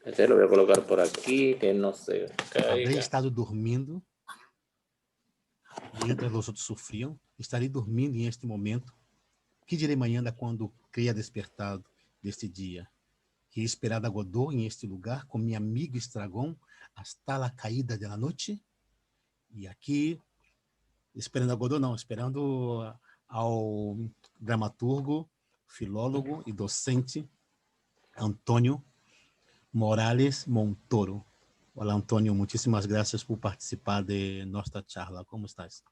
Este lo voy a colocar por aquí, que no se Habré caiga. estado dormindo mientras os outros sofriam. Estarei dormindo em este momento. Que direi amanhã quando creia despertado deste dia? Que he esperado a Godot em este lugar com meu amigo Estragão hasta la caída de la noite? E aqui, esperando a Godot, não, esperando ao dramaturgo, filólogo e docente Antônio Morales Montoro. Hola, Antonio, muchísimas gracias por participar de nuestra charla. ¿Cómo estás?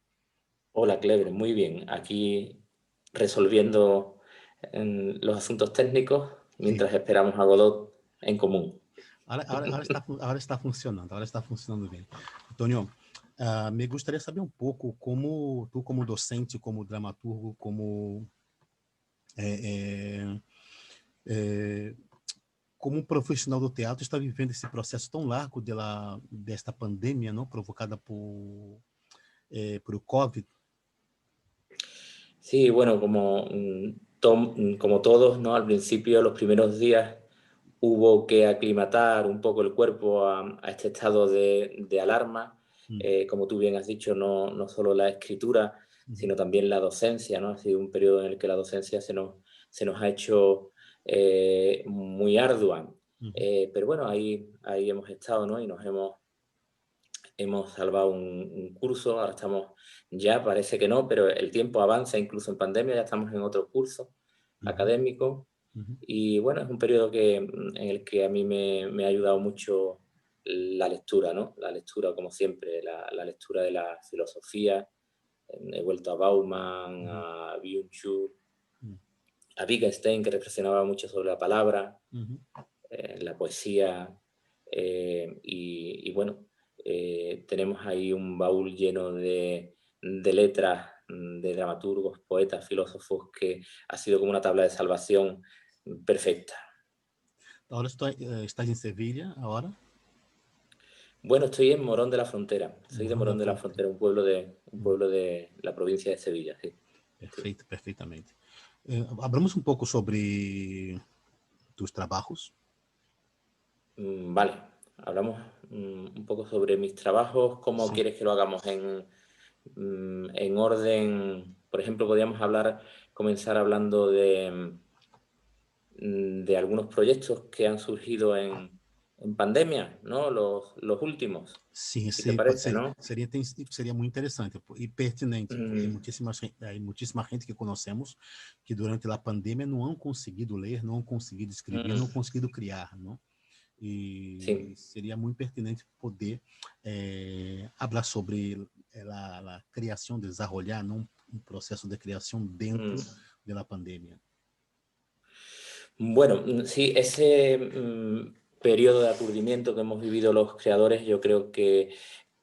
Hola, Clever, muy bien. Aquí resolviendo los asuntos técnicos Sí. mientras esperamos a Godot en común. Ahora está funcionando bien. Antonio, me gustaría saber un poco cómo tú como docente, como dramaturgo, eh, eh, como profissional do teatro, está vivendo esse processo tão largo desta pandemia, não, provocada por o COVID. Sí, bueno, como todos, ¿no? Al principio, los primeros días, hubo que aclimatar un poco el cuerpo a este estado de alarma. Como tú bien has dicho, no solo la escritura, sino también la docencia, ¿no? Ha sido un periodo en el que la docencia se nos ha hecho muy ardua. Pero bueno, ahí hemos estado, ¿no? Y nos hemos salvado un curso, ahora estamos ya, parece que no, pero el tiempo avanza, incluso en pandemia ya estamos en otro curso académico. Y bueno, es un periodo en el que a mí me ha ayudado mucho la lectura, ¿no? La lectura, como siempre, la lectura de la filosofía. He vuelto a Bauman, a Byung-Chul, a Wittgenstein, que reflexionaba mucho sobre la palabra, la poesía, y bueno, tenemos ahí un baúl lleno de letras, de dramaturgos, poetas, filósofos, que ha sido como una tabla de salvación perfecta. Ahora estás en Sevilla, ahora. Bueno, estoy en Morón de la Frontera. Soy de Morando Morón da de la Fronteira. Frontera, un pueblo de la provincia de Sevilla. Sí. Perfeito, perfeitamente. Hablamos un poco sobre tus trabajos. Vale, hablamos un poco sobre mis trabajos. ¿Cómo Sí. quieres que lo hagamos? En orden, por ejemplo, podríamos comenzar hablando de algunos proyectos que han surgido en pandemia, ¿no? Los últimos, Sim, si te sim, parece, ¿no? seria muito interessante e pertinente, porque Mm, muitíssima gente que conhecemos que durante a pandemia não han conseguido ler, não han conseguido escrever, não han mm, conseguido criar, não? E sí. seria muito pertinente poder falar sobre a criação, desenvolver um processo de criação dentro Mm. da pandemia. Bueno, sí, ese periodo de aturdimiento que hemos vivido los creadores, yo creo que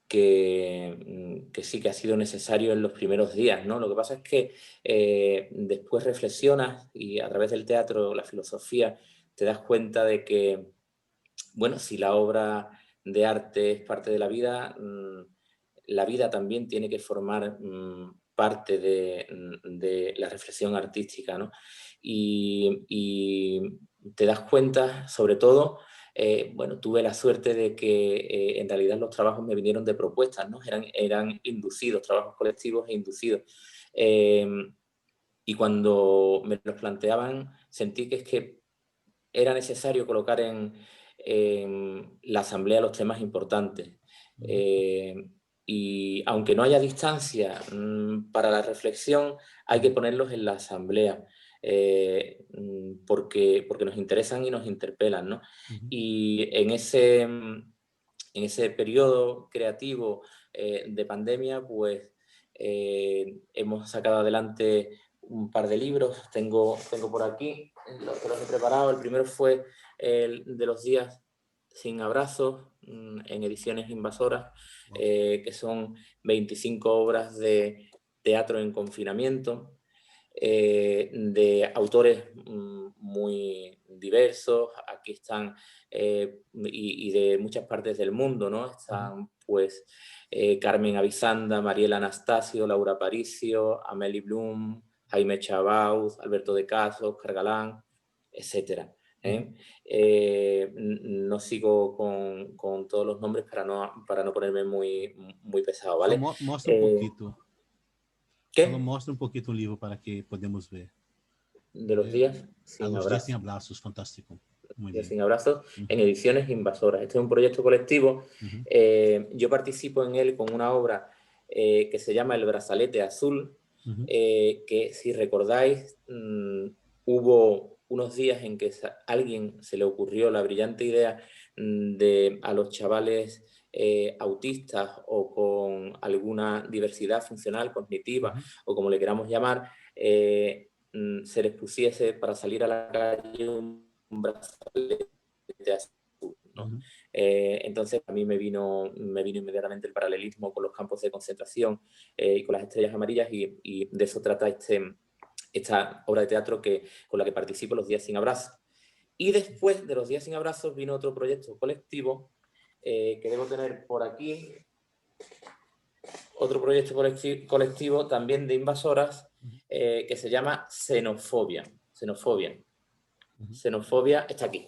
sí que ha sido necesario en los primeros días, ¿no? Lo que pasa es que después reflexionas y a través del teatro, la filosofía, te das cuenta de que, bueno, si la obra de arte es parte de la vida también tiene que formar parte de la reflexión artística, ¿no? Y te das cuenta, sobre todo, bueno, tuve la suerte de que en realidad los trabajos me vinieron de propuestas, ¿no? Eran inducidos, trabajos colectivos e inducidos. Eh, y cuando me los planteaban, sentí que es que era necesario colocar en la asamblea los temas importantes. Eh, y aunque no haya distancia para la reflexión, hay que ponerlos en la asamblea, porque nos interesan y nos interpelan, ¿no? Y en ese periodo creativo de pandemia, pues hemos sacado adelante un par de libros. Tengo por aquí los que los he preparado. El primero fue el de los días sin abrazos, en Ediciones Invasoras, que son 25 obras de teatro en confinamiento, de autores muy diversos. Aquí están, y de muchas partes del mundo, ¿no? Están, pues, Carmen Avisanda, Mariela Anastasio, Laura Paricio, Amélie Bloom, Jaime Chabauz, Alberto de Caso, Oscar Galán, etcétera. No sigo con todos los nombres para no ponerme muy pesado, Só ¿vale? mostra um pouquinho. Só ¿Qué? mostra um pouquinho o livro para que podemos ver. De los días A sin los días sin abrazo. abrazos, fantástico. Muy Días bien. sin abrazos en Ediciones Invasoras. Este es un proyecto colectivo. Yo participo en él con una obra que se llama El Brazalete Azul, que si recordáis, hubo unos días en que a alguien se le ocurrió la brillante idea de a los chavales autistas o con alguna diversidad funcional, cognitiva, o como le queramos llamar, se les pusiese para salir a la calle un brazalete azul, ¿no? Entonces a mí me vino inmediatamente el paralelismo con los campos de concentración y con las estrellas amarillas, y de eso trata esta obra de teatro con la que participo, Los días sin abrazos. Y después de Los días sin abrazos vino otro proyecto colectivo que debo tener por aquí, otro proyecto colectivo también de invasoras que se llama Xenofobia. Xenofobia está aquí.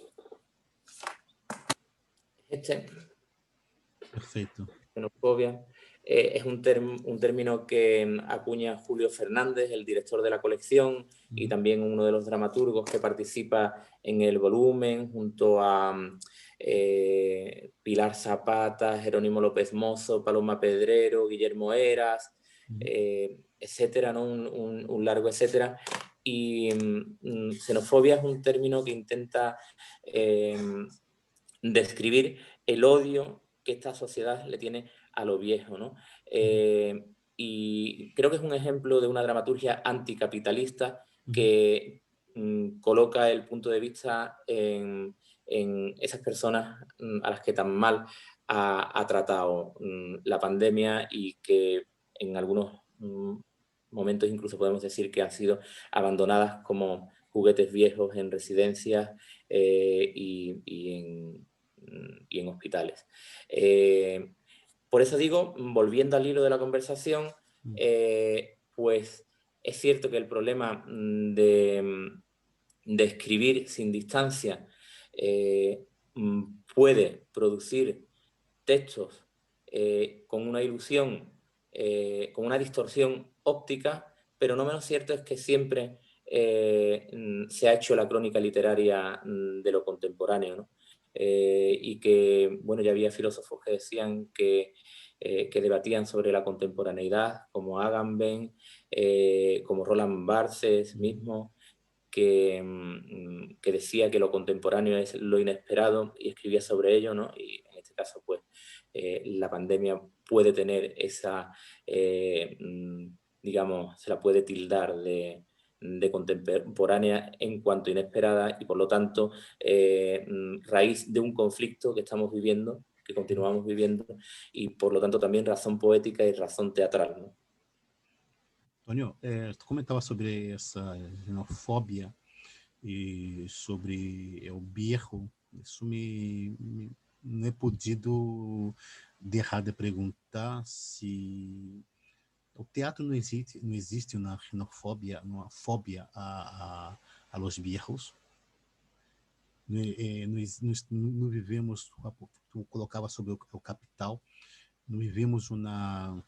Perfeito. Xenofobia es un término que acuña Julio Fernández, el director de la colección, y también uno de los dramaturgos que participa en el volumen, junto a Pilar Zapata, Jerónimo López Mozo, Paloma Pedrero, Guillermo Heras, etcétera, ¿no? Un largo etcétera. Y xenofobia es un término que intenta describir el odio que esta sociedad le tiene a lo viejo, ¿no? Y creo que es un ejemplo de una dramaturgia anticapitalista que coloca el punto de vista en esas personas a las que tan mal ha tratado la pandemia, y que en algunos momentos incluso podemos decir que han sido abandonadas como juguetes viejos en residencias y en hospitales. Por eso digo, volviendo al hilo de la conversación, pues es cierto que el problema de escribir sin distancia puede producir textos con una ilusión, con una distorsión óptica, pero no menos cierto es que siempre se ha hecho la crónica literaria de lo contemporáneo, ¿no? Y que, bueno, ya había filósofos que decían que debatían sobre la contemporaneidad, como Agamben, como Roland Barthes mismo, que decía que lo contemporáneo es lo inesperado y escribía sobre ello, ¿no? Y en este caso, pues, la pandemia puede tener esa, digamos, se la puede tildar de contemporánea en cuanto inesperada, y por lo tanto raíz de un conflicto que estamos viviendo, que continuamos viviendo, y por lo tanto también razón poética y razón teatral, ¿no? Antônio, tu comentava sobre essa xenofobia e sobre o berro. Isso não é podido deixar de perguntar se o teatro não existe uma xenofobia, uma fobia a los berros. Não vivemos, tu colocava sobre o capital, não vivemos uma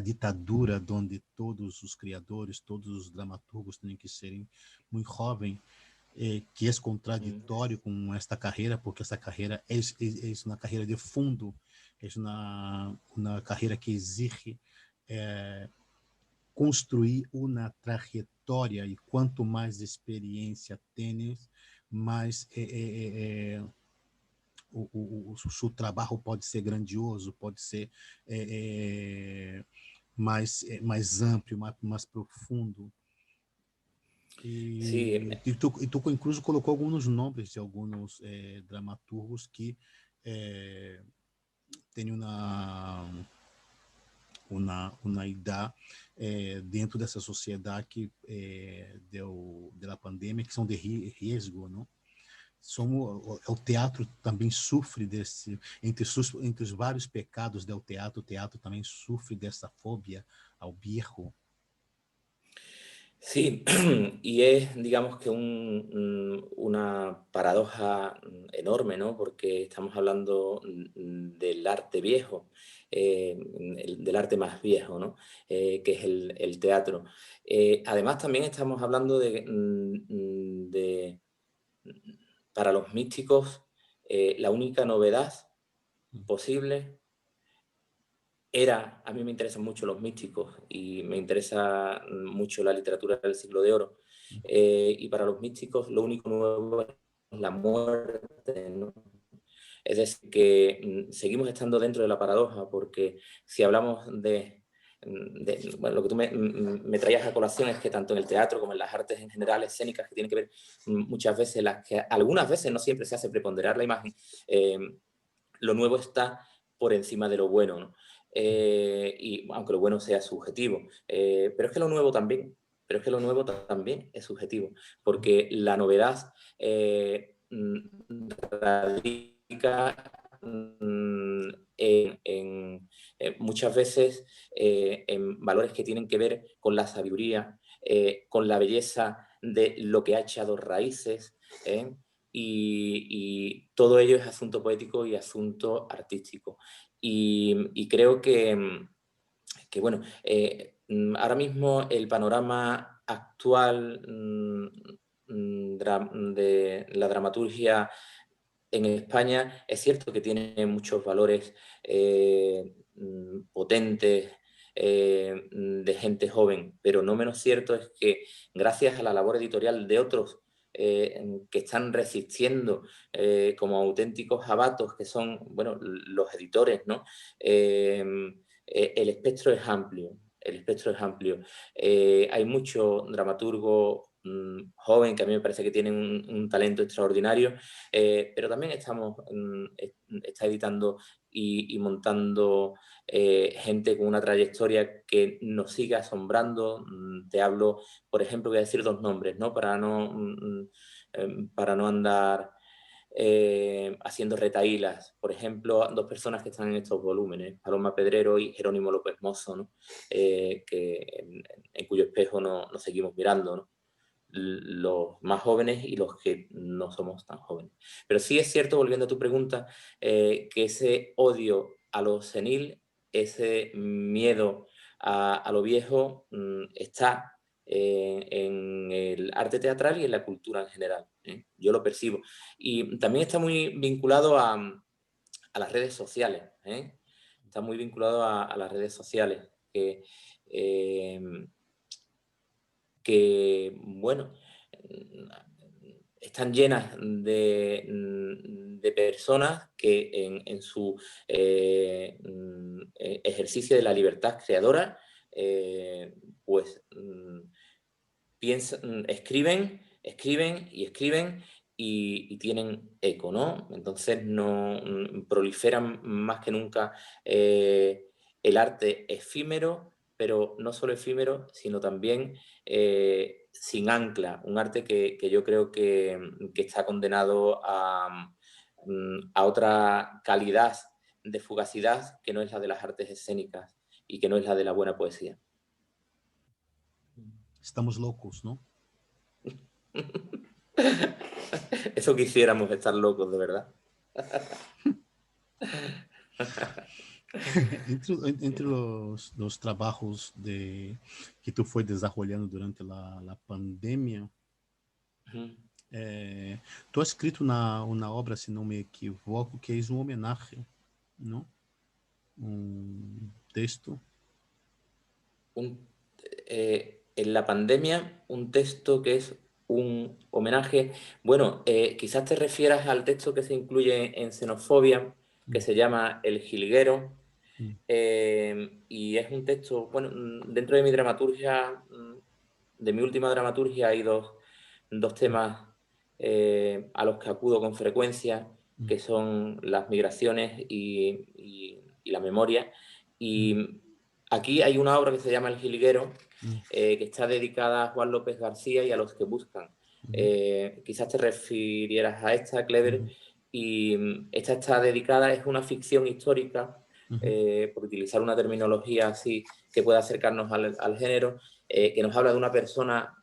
ditadura onde todos os criadores, todos os dramaturgos têm que serem muito jovens, que é contraditório com esta carreira, porque essa carreira é uma carreira de fundo, é uma carreira que exige construir uma trajetória, e quanto mais experiência tens, mais o seu trabalho pode ser grandioso, pode ser mais amplo, mais profundo. Sí. E tu incluso colocou alguns nomes de alguns dramaturgos que têm uma ideia dentro dessa sociedade que da pandemia, que são de risco, não? O teatro também sofre entre os vários pecados do teatro, o teatro também sofre dessa fobia ao birro. Sí, y es, digamos que una paradoja enorme, ¿no? Porque estamos hablando del arte viejo, del arte más viejo, ¿no? Que es el teatro. Además, también estamos hablando para los místicos, la única novedad posible a mí me interesan mucho los místicos y me interesa mucho la literatura del siglo de oro. Y para los místicos lo único nuevo es la muerte, ¿no? Es decir, que seguimos estando dentro de la paradoja, porque si hablamos bueno, lo que tú me traías a colación es que tanto en el teatro como en las artes en general, escénicas, que tienen que ver muchas veces, las que algunas veces no siempre se hace preponderar la imagen, lo nuevo está por encima de lo bueno, ¿no? Y aunque lo bueno sea subjetivo, pero es que lo nuevo también, es subjetivo, porque la novedad radica muchas veces en valores que tienen que ver con la sabiduría, con la belleza de lo que ha echado raíces, y todo ello es asunto poético y asunto artístico. Y creo que bueno, ahora mismo el panorama actual de la dramaturgia en España es cierto que tiene muchos valores potentes, de gente joven, pero no menos cierto es que gracias a la labor editorial de otros que están resistiendo como auténticos jabatos, que son, bueno, los editores, ¿no? El espectro es amplio, hay mucho dramaturgo joven que a mí me parece que tienen un talento extraordinario, pero también está editando y montando gente con una trayectoria que nos sigue asombrando. Te hablo, por ejemplo, voy a decir dos nombres, ¿no? Para no andar haciendo retaílas. Por ejemplo, dos personas que están en estos volúmenes, Paloma Pedrero y Jerónimo López Mozo, ¿no? En cuyo espejo nos seguimos mirando, ¿no? Los más jóvenes y los que no somos tan jóvenes. Pero sí es cierto, volviendo a tu pregunta, que ese odio a lo senil, ese miedo a lo viejo, está en el arte teatral y en la cultura en general. Yo lo percibo. Y también está muy vinculado a las redes sociales. Está muy vinculado a las redes sociales. Eh, bueno, están llenas de personas que en su ejercicio de la libertad creadora, pues escriben y escriben y tienen eco, ¿no? Entonces no proliferan más que nunca el arte efímero, pero no solo efímero, sino también sin ancla, un arte que yo creo que está condenado a otra calidad de fugacidad que no es la de las artes escénicas y que no es la de la buena poesía. Estamos locos, ¿no? Eso quisiéramos, estar locos, de verdad. Entre los trabajos que tú fue desarrollando durante la pandemia, tú has escrito una obra, si no me equivoco, que es un homenaje, ¿no? Un texto. En la pandemia, un texto que es un homenaje. Bueno, quizás te refieras al texto que se incluye en Xenofobia, que se llama El Jilguero, y es un texto, bueno, dentro de mi dramaturgia, de mi última dramaturgia, hay dos temas a los que acudo con frecuencia, que son las migraciones y la memoria. Y aquí hay una obra que se llama El Jilguero, que está dedicada a Juan López García y a los que buscan. Quizás te refirieras a esta, Clever, y esta está dedicada, es una ficción histórica, por utilizar una terminología así que pueda acercarnos al género, que nos habla de una persona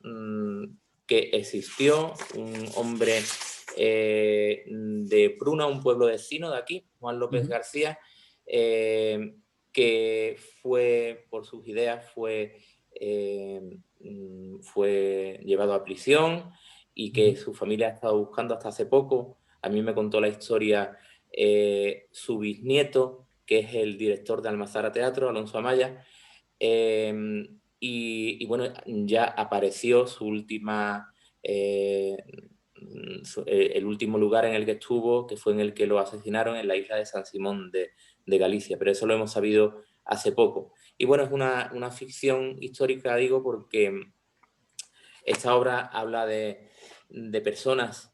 que existió, un hombre de Pruna, un pueblo vecino de aquí, Juan López García, que fue, por sus ideas, fue llevado a prisión y que su familia ha estado buscando hasta hace poco. A mí me contó la historia su bisnieto, que es el director de Almazara Teatro, Alonso Amaya, y bueno, ya apareció su última... el último lugar en el que estuvo, que fue en el que lo asesinaron, en la isla de San Simón de Galicia, pero eso lo hemos sabido hace poco. Y bueno, es una ficción histórica, digo, porque esta obra habla de personas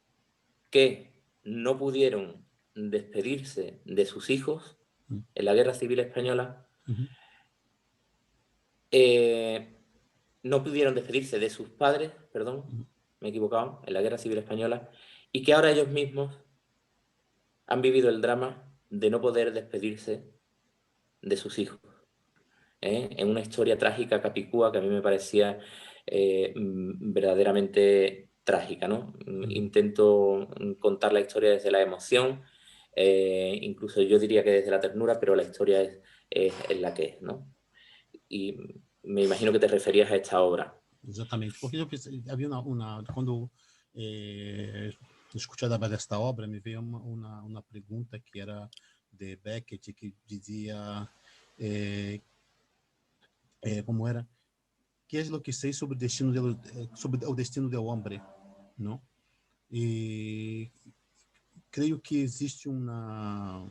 que no pudieron despedirse de sus hijos en la Guerra Civil Española, no pudieron despedirse de sus padres, perdón, me he equivocado, en la Guerra Civil Española, y que ahora ellos mismos han vivido el drama de no poder despedirse de sus hijos. En una historia trágica, capicúa, que a mí me parecía verdaderamente trágica, ¿no? Intento contar la historia desde la emoción, incluso yo diría que desde la ternura, pero la historia es la que es, ¿no? Y me imagino que te referías a esta obra. Exatamente, porque eu pensei, havia quando escutava desta obra, me veio uma pergunta que era de Beckett, que dizia como era, que é o que sei sobre o destino sobre o destino do homem, não? E creio que existe uma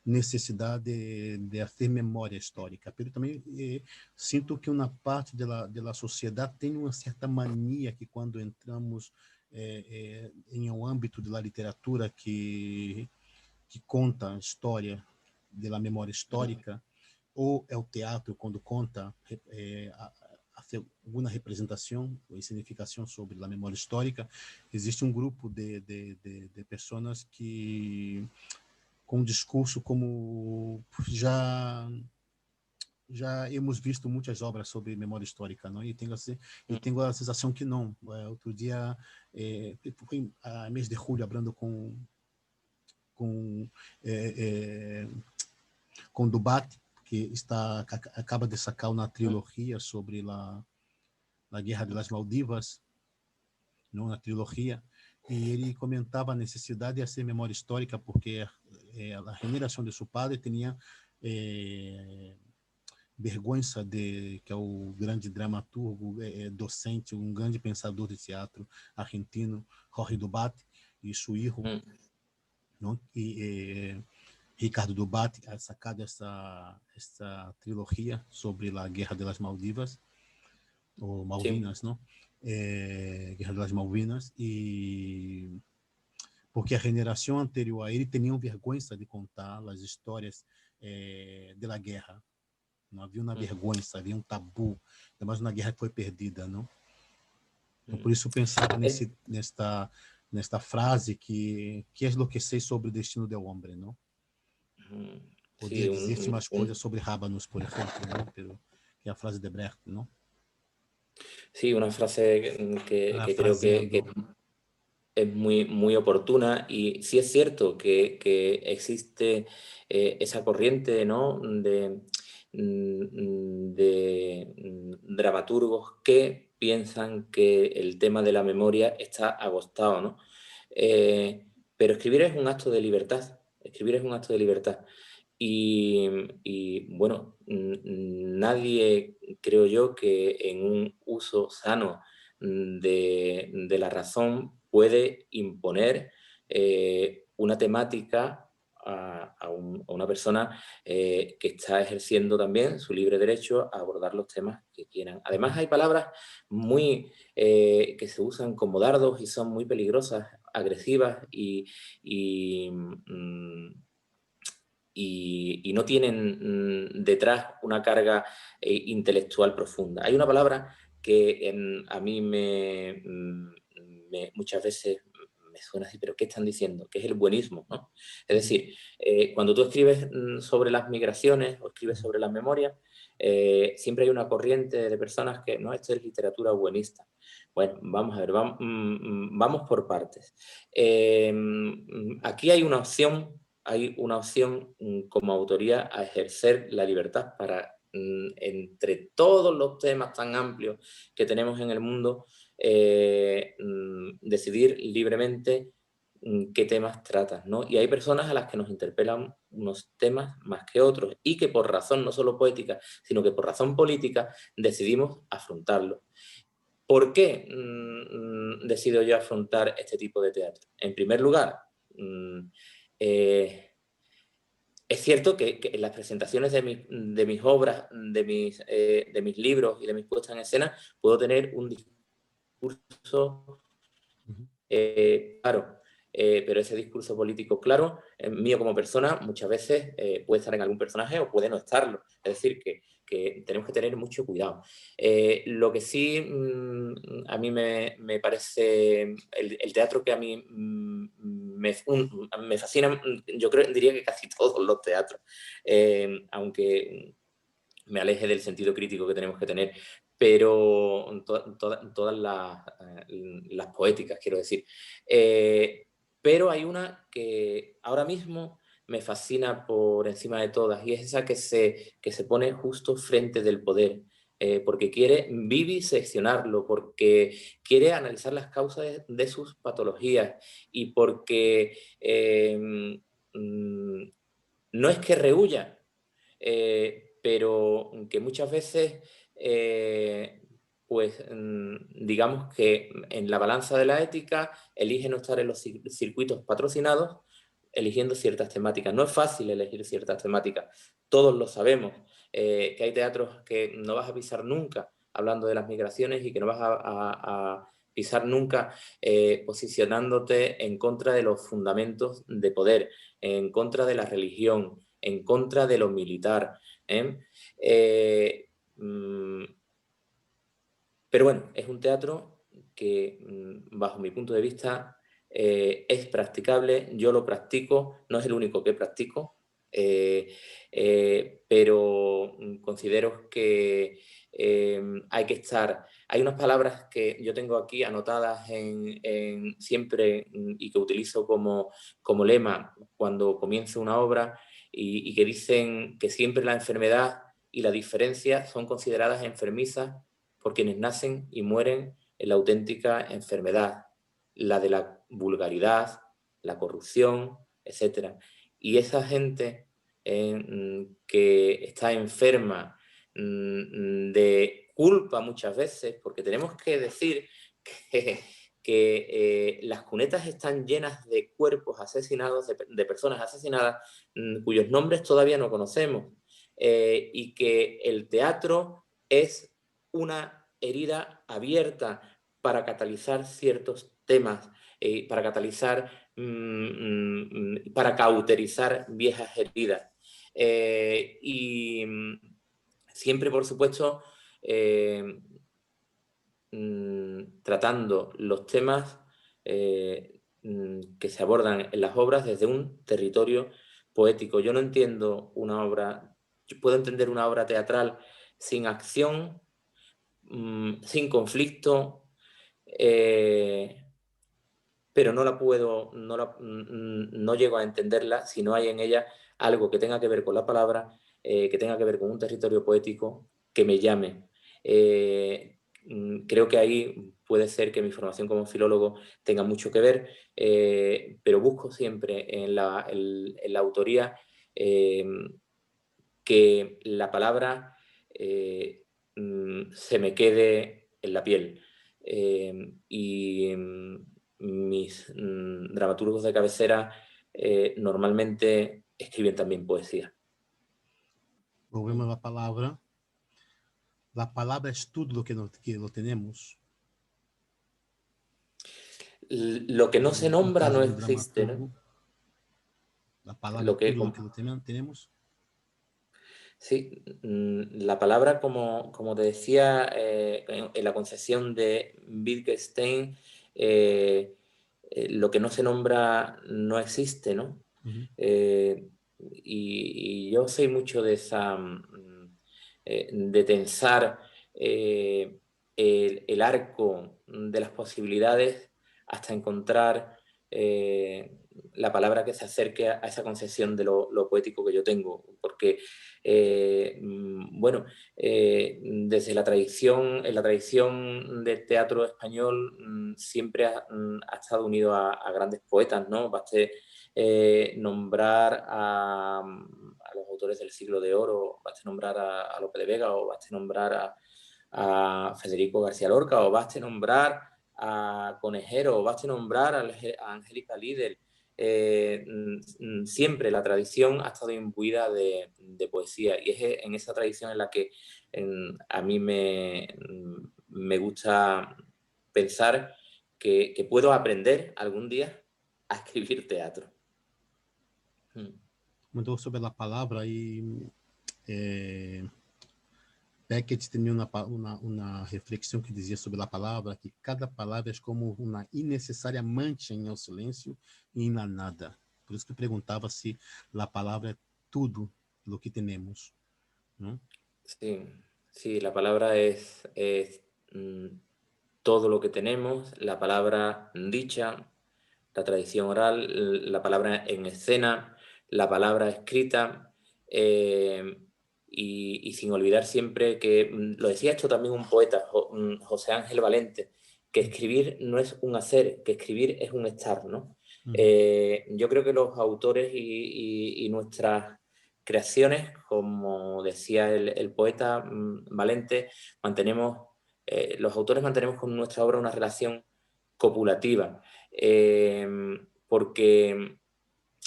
necessidade de fazer memória histórica, mas também sinto que uma parte da sociedade tem uma certa mania que quando entramos em um âmbito da literatura que conta a história da memória histórica, ou é o teatro quando conta alguma representação ou significação sobre a memória histórica, existe um grupo de pessoas que com um discurso como já hemos visto muitas obras sobre memória histórica, não? E tenho a sensação que não. Outro dia, foi a mês de julho, falando com Dubat, que acaba de sacar uma trilogia sobre a Guerra das Maldivas, não, na trilogia, e ele comentava a necessidade de fazer memória histórica porque a geração de seu padre tinha vergonha que é o grande dramaturgo, docente, um grande pensador de teatro argentino, Jorge Dubat, e seu filho, não? E Ricardo Dubat ha sacado essa trilogia sobre a Guerra das Maldivas, ou Malvinas, não? Guerra das Malvinas, e porque a geração anterior a ele tinham vergonha de contar as histórias da guerra. Não havia uma vergonha, havia um tabu, mas uma guerra que foi perdida, não? Então, por isso pensava nesta frase que é o que sei sobre o destino do homem, não? Podia dizer mais coisas sobre Rábanos, por exemplo, ¿no? Pero, que é a frase de Brecht, não? Sí, una frase que creo que es muy oportuna, y sí es cierto que existe esa corriente, ¿no? de dramaturgos que piensan que el tema de la memoria está agostado, ¿no? Pero escribir es un acto de libertad, escribir es un acto de libertad. Y bueno, nadie, creo yo, que en un uso sano de la razón puede imponer una temática a una persona que está ejerciendo también su libre derecho a abordar los temas que quieran. Además, hay palabras que se usan como dardos y son muy peligrosas, agresivas y no tienen detrás una carga intelectual profunda. Hay una palabra que a mí muchas veces me suena así, pero ¿qué están diciendo? ¿Qué es el buenismo, ¿no? Es decir, cuando tú escribes sobre las migraciones o escribes sobre las memorias, siempre hay una corriente de personas que, no, esto es literatura buenista. Bueno, vamos a ver, vamos por partes. Aquí hay una opción como autoría a ejercer la libertad para, entre todos los temas tan amplios que tenemos en el mundo, decidir libremente qué temas tratas, ¿no? Y hay personas a las que nos interpelan unos temas más que otros y que por razón no solo poética, sino que por razón política decidimos afrontarlo. ¿Por qué decido yo afrontar este tipo de teatro? En primer lugar, es cierto que en las presentaciones de mis obras, de mis libros y de mis puestas en escena, puedo tener un discurso claro, pero ese discurso político claro, mío como persona, muchas veces puede estar en algún personaje o puede no estarlo. Es decir, que tenemos que tener mucho cuidado. Lo que sí a mí me parece, el teatro que a mí me fascina, yo diría que casi todos los teatros, aunque me aleje del sentido crítico que tenemos que tener, pero todas las poéticas, quiero decir. Pero hay una que ahora mismo me fascina por encima de todas, y es esa que se pone justo frente del poder, porque quiere viviseccionarlo, porque quiere analizar las causas de sus patologías, y porque no es que rehuya, pero que muchas veces, pues digamos que en la balanza de la ética elige no estar en los circuitos patrocinados, eligiendo ciertas temáticas. No es fácil elegir ciertas temáticas, todos lo sabemos, que hay teatros que no vas a pisar nunca hablando de las migraciones y que no vas a pisar nunca posicionándote en contra de los fundamentos de poder, en contra de la religión, en contra de lo militar. Pero bueno, es un teatro que, bajo mi punto de vista, es practicable. Yo lo practico, no es el único que practico, pero considero que hay que estar. Hay unas palabras que yo tengo aquí anotadas siempre y que utilizo como lema cuando comienzo una obra y que dicen que siempre la enfermedad y la diferencia son consideradas enfermizas por quienes nacen y mueren en la auténtica enfermedad, la de la vulgaridad, la corrupción, etc. Y esa gente que está enferma de culpa muchas veces, porque tenemos que decir que las cunetas están llenas de cuerpos asesinados, de personas asesinadas, cuyos nombres todavía no conocemos, y que el teatro es una herida abierta para catalizar ciertos temas, para catalizar, para cauterizar viejas heridas. Y siempre, por supuesto, tratando los temas que se abordan en las obras desde un territorio poético. Yo no entiendo una obra, yo puedo entender una obra teatral sin acción, sin conflicto, pero no llego a entenderla si no hay en ella algo que tenga que ver con la palabra, que tenga que ver con un territorio poético que me llame. Creo que ahí puede ser que mi formación como filólogo tenga mucho que ver, pero busco siempre en la autoría que la palabra se me quede en la piel. Y mis dramaturgos de cabecera normalmente escriben también poesía. Volvemos a la palabra. La palabra es todo lo que lo tenemos. Lo que no se nombra no existe, ¿no? La palabra es todo lo que tenemos. Sí, la palabra, como te decía, en la concepción de Wittgenstein, lo que no se nombra no existe, ¿no? Uhum. Y yo soy mucho de esa, de tensar el arco de las posibilidades hasta encontrar la palabra que se acerque a esa concepción de lo poético que yo tengo, porque, bueno, desde la tradición, en la tradición del teatro español siempre ha estado unido a grandes poetas, ¿no? Baste nombrar a los autores del Siglo de Oro, baste nombrar a Lope de Vega, o baste nombrar a Federico García Lorca, o baste nombrar a Conejero, o baste nombrar a Angélica Lidl. Siempre la tradición ha estado imbuida de poesía, y es en esa tradición en la que a mí me gusta pensar que puedo aprender algún día a escribir teatro. Mudou sobre a palavra Beckett tinha uma reflexão que dizia sobre a palavra que cada palavra é como uma innecessária mancha em el silêncio e na nada. Por isso que perguntava se a palavra é tudo o que temos, ¿no? Sí, sí, la palabra es todo lo que tenemos, la palabra dicha, la tradición oral, la palabra en escena, la palabra escrita, y sin olvidar siempre que, lo decía esto también un poeta, José Ángel Valente, que escribir no es un hacer, que escribir es un estar, ¿no? Yo creo que los autores y nuestras creaciones, como decía el poeta Valente, los autores mantenemos con nuestra obra una relación copulativa, porque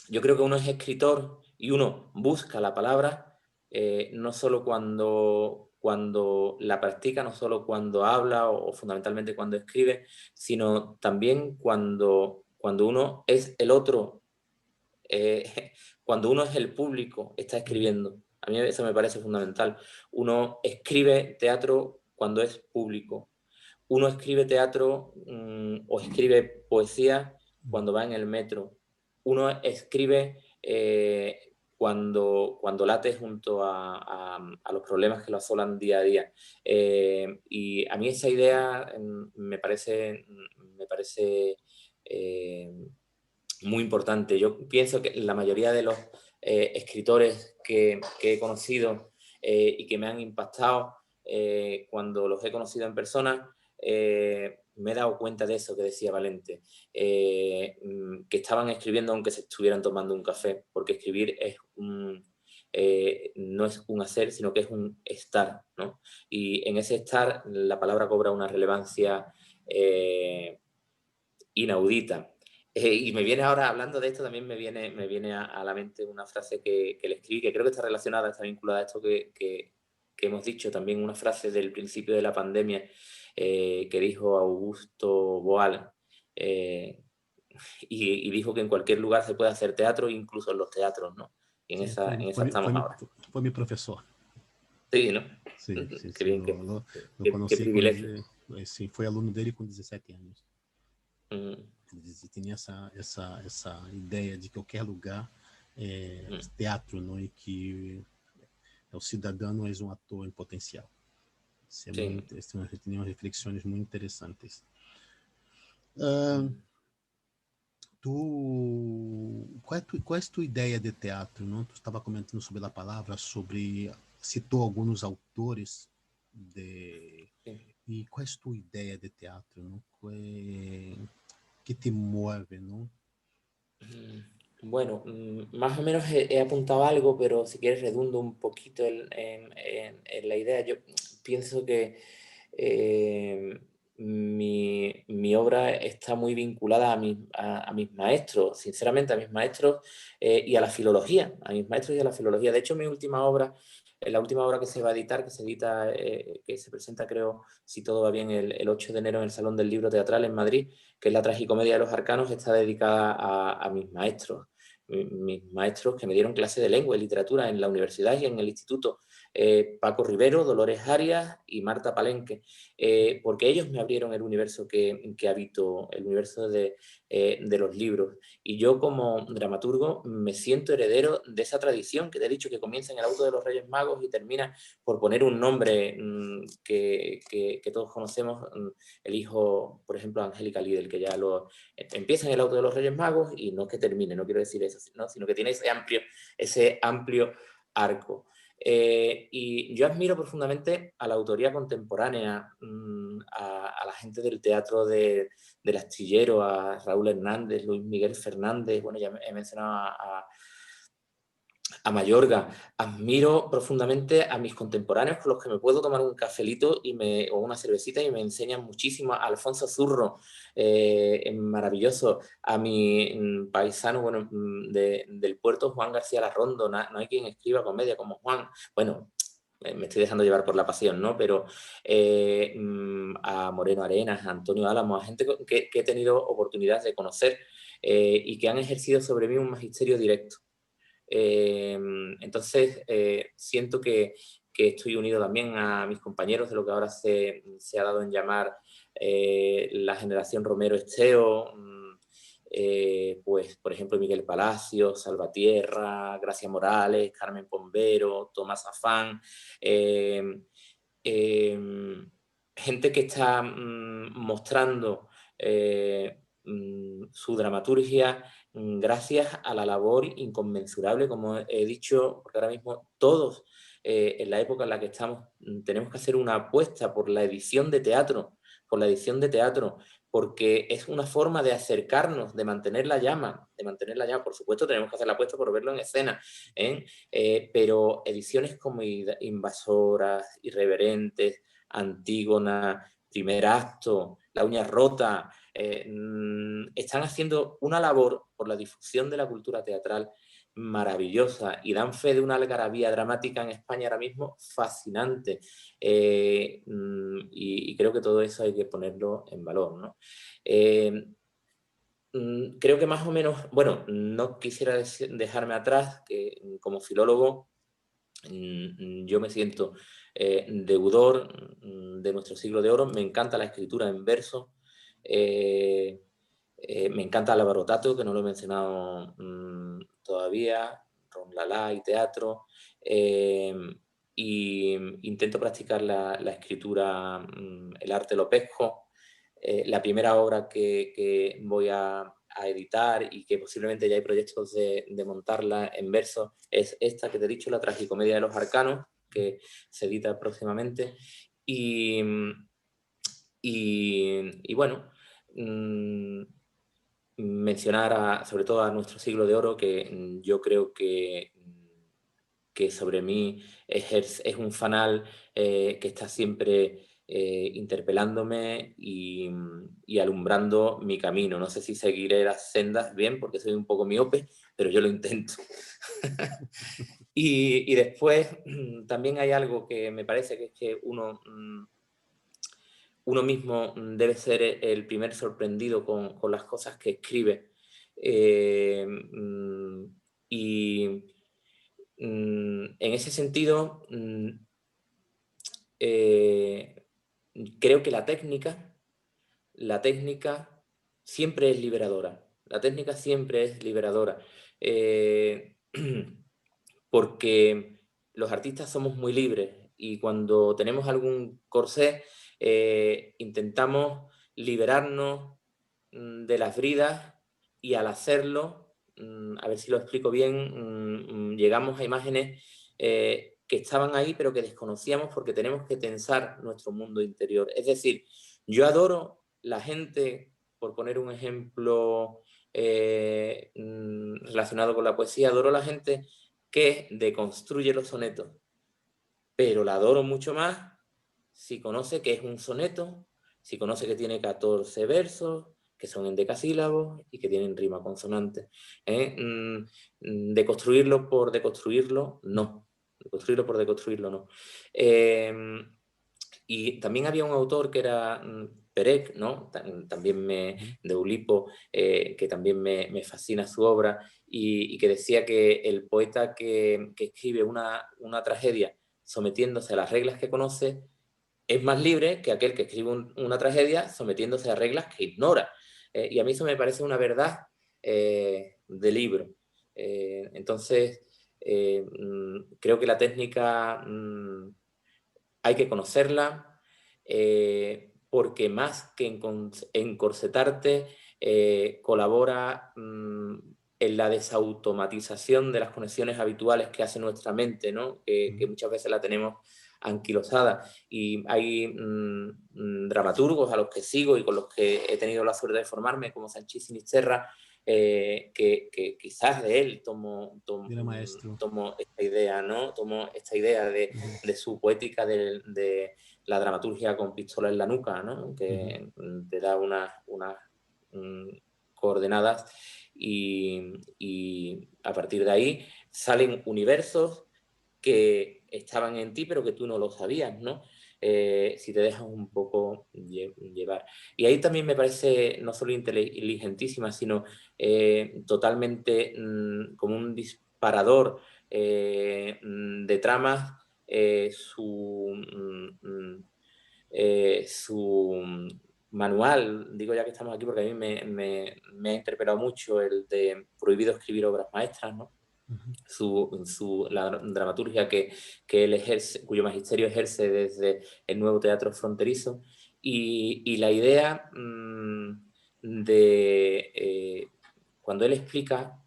yo creo que uno es escritor y uno busca la palabra no solo cuando la practica, no solo cuando habla o fundamentalmente cuando escribe, sino también cuando uno es el otro, cuando uno es el público, está escribiendo. A mí eso me parece fundamental. Uno escribe teatro cuando es público. Uno escribe teatro o escribe poesía cuando va en el metro. Uno escribe cuando late junto a los problemas que lo asolan día a día. Y a mí esa idea me parece muy importante. Yo pienso que la mayoría de los escritores que he conocido y que me han impactado cuando los he conocido en persona, me he dado cuenta de eso que decía Valente, que estaban escribiendo aunque se estuvieran tomando un café, porque escribir no es un hacer, sino que es un estar, ¿no? Y en ese estar la palabra cobra una relevancia inaudita. Y me viene ahora, hablando de esto, también me viene a la mente una frase que le escribí, que creo que está relacionada, está vinculada a esto que hemos dicho, también una frase del principio de la pandemia que dijo Augusto Boal, y dijo que en cualquier lugar se puede hacer teatro, incluso en los teatros, ¿no? Y en Sí, esa estamos ahora. Fue mi profesor. Sí, ¿no? Sí, sí, Qué sí, bien, lo qué conocí privilegio. sí, fui aluno dele com 17 anos. Mm. Tinha essa ideia de que qualquer lugar é teatro, não? E que o cidadão é um ator em potencial. Isso é Sí. muito, tinha reflexões muito interessantes. Qual é a tua ideia de teatro? Não? Tu estava comentando sobre a palavra, citou alguns autores e qual é a tua ideia de teatro? Não? ¿Qué te mueve, no? Bueno, más o menos he apuntado algo, pero si quieres redundo un poquito en la idea. Yo pienso que mi obra está muy vinculada a mis maestros, sinceramente a mis maestros y a la filología, a mis maestros y a la filología. De hecho, mi última obra, la última obra que se va a editar, que se edita, que se presenta, creo, si todo va bien, el 8 de enero en el Salón del Libro Teatral en Madrid, que es la Tragicomedia de los Arcanos, está dedicada a mis maestros que me dieron clase de lengua y literatura en la universidad y en el instituto. Paco Rivero, Dolores Arias y Marta Palenque, porque ellos me abrieron el universo que habito, el universo de los libros. Y yo como dramaturgo me siento heredero de esa tradición que te he dicho, que comienza en el auto de los Reyes Magos y termina, por poner un nombre que todos conocemos, el hijo, por ejemplo, Angélica Lidl, que ya empieza en el auto de los Reyes Magos y no es que termine, no quiero decir eso, ¿no? Sino que tiene ese amplio arco. Y yo admiro profundamente a la autoría contemporánea, a la gente del teatro del Astillero, a Raúl Hernández, Luis Miguel Fernández, bueno, ya he mencionado a Mayorga. Admiro profundamente a mis contemporáneos con los que me puedo tomar un cafelito o una cervecita y me enseñan muchísimo. A Alfonso Zurro, maravilloso. A mi paisano, bueno, del puerto, Juan García Larrondo. No hay quien escriba comedia como Juan. Bueno, me estoy dejando llevar por la pasión, ¿no? Pero a Moreno Arenas, a Antonio Álamo, a gente que he tenido oportunidad de conocer y que han ejercido sobre mí un magisterio directo. Entonces, siento que estoy unido también a mis compañeros de lo que ahora se ha dado en llamar la generación Romero Esteo, pues, por ejemplo, Miguel Palacios, Salvatierra, Gracia Morales, Carmen Pombero, Tomás Afán, gente que está mostrando su dramaturgia gracias a la labor inconmensurable, como he dicho, porque ahora mismo todos, en la época en la que estamos, tenemos que hacer una apuesta por la edición de teatro, porque es una forma de acercarnos, de mantener la llama, Por supuesto, tenemos que hacer la apuesta por verlo en escena, pero ediciones como Invasoras, Irreverentes, Antígona, Primer Acto, La Uña Rota, están haciendo una labor por la difusión de la cultura teatral maravillosa y dan fe de una algarabía dramática en España ahora mismo fascinante. Y creo que todo eso hay que ponerlo en valor, ¿no? Creo que más o menos, bueno, no quisiera dejarme atrás que como filólogo yo me siento deudor de nuestro siglo de oro. Me encanta la escritura en verso. Me encanta Álvaro Tato, que no lo he mencionado todavía, Ron Lala y teatro. Y intento practicar la escritura, el arte lo pesco. La primera obra que voy a editar y que posiblemente ya hay proyectos de montarla en verso es esta que te he dicho, La Tragicomedia de los Arcanos, que se edita próximamente. Y bueno, mencionar sobre todo a nuestro siglo de oro, que yo creo que sobre mí es un fanal que está siempre interpelándome y alumbrando mi camino. No sé si seguiré las sendas bien, porque soy un poco miope, pero yo lo intento. Y después también hay algo que me parece que es que uno mismo debe ser el primer sorprendido con las cosas que escribe. Y en ese sentido, creo que la técnica siempre es liberadora. La técnica siempre es liberadora. Porque los artistas somos muy libres y cuando tenemos algún corsé intentamos liberarnos de las bridas y al hacerlo, a ver si lo explico bien, llegamos a imágenes que estaban ahí pero que desconocíamos porque tenemos que tensar nuestro mundo interior. Es decir, yo adoro la gente, por poner un ejemplo relacionado con la poesía, adoro la gente que deconstruye los sonetos, pero la adoro mucho más si conoce que es un soneto, si conoce que tiene 14 versos, que son endecasílabos y que tienen rima consonante. Deconstruirlo por deconstruirlo, no. Deconstruirlo por deconstruirlo, no. Y también había un autor que era Perec, ¿no? También de Ulipo, que también me fascina su obra, y que decía que el poeta que escribe una tragedia sometiéndose a las reglas que conoce, es más libre que aquel que escribe una tragedia sometiéndose a reglas que ignora. Y a mí eso me parece una verdad de libro. Entonces, creo que la técnica hay que conocerla, porque más que encorsetarte, colabora en la desautomatización de las conexiones habituales que hace nuestra mente, ¿no? Que muchas veces la tenemos anquilosada. Y hay dramaturgos a los que sigo y con los que he tenido la suerte de formarme, como Sanchís Sinisterra, que quizás de él tomo esta idea, ¿no? Tomo esta idea de su poética de la dramaturgia con pistola en la nuca, ¿no? Que te da unas coordenadas y a partir de ahí salen universos que estaban en ti pero que tú no lo sabías, ¿no? Si te dejas un poco llevar. Y ahí también me parece no solo inteligentísima, sino totalmente como un disparador de tramas, su manual, digo ya que estamos aquí porque a mí me ha interpelado mucho el de Prohibido escribir obras maestras, ¿no? La dramaturgia que él ejerce, cuyo magisterio ejerce desde el Nuevo Teatro Fronterizo, y la idea de cuando él explica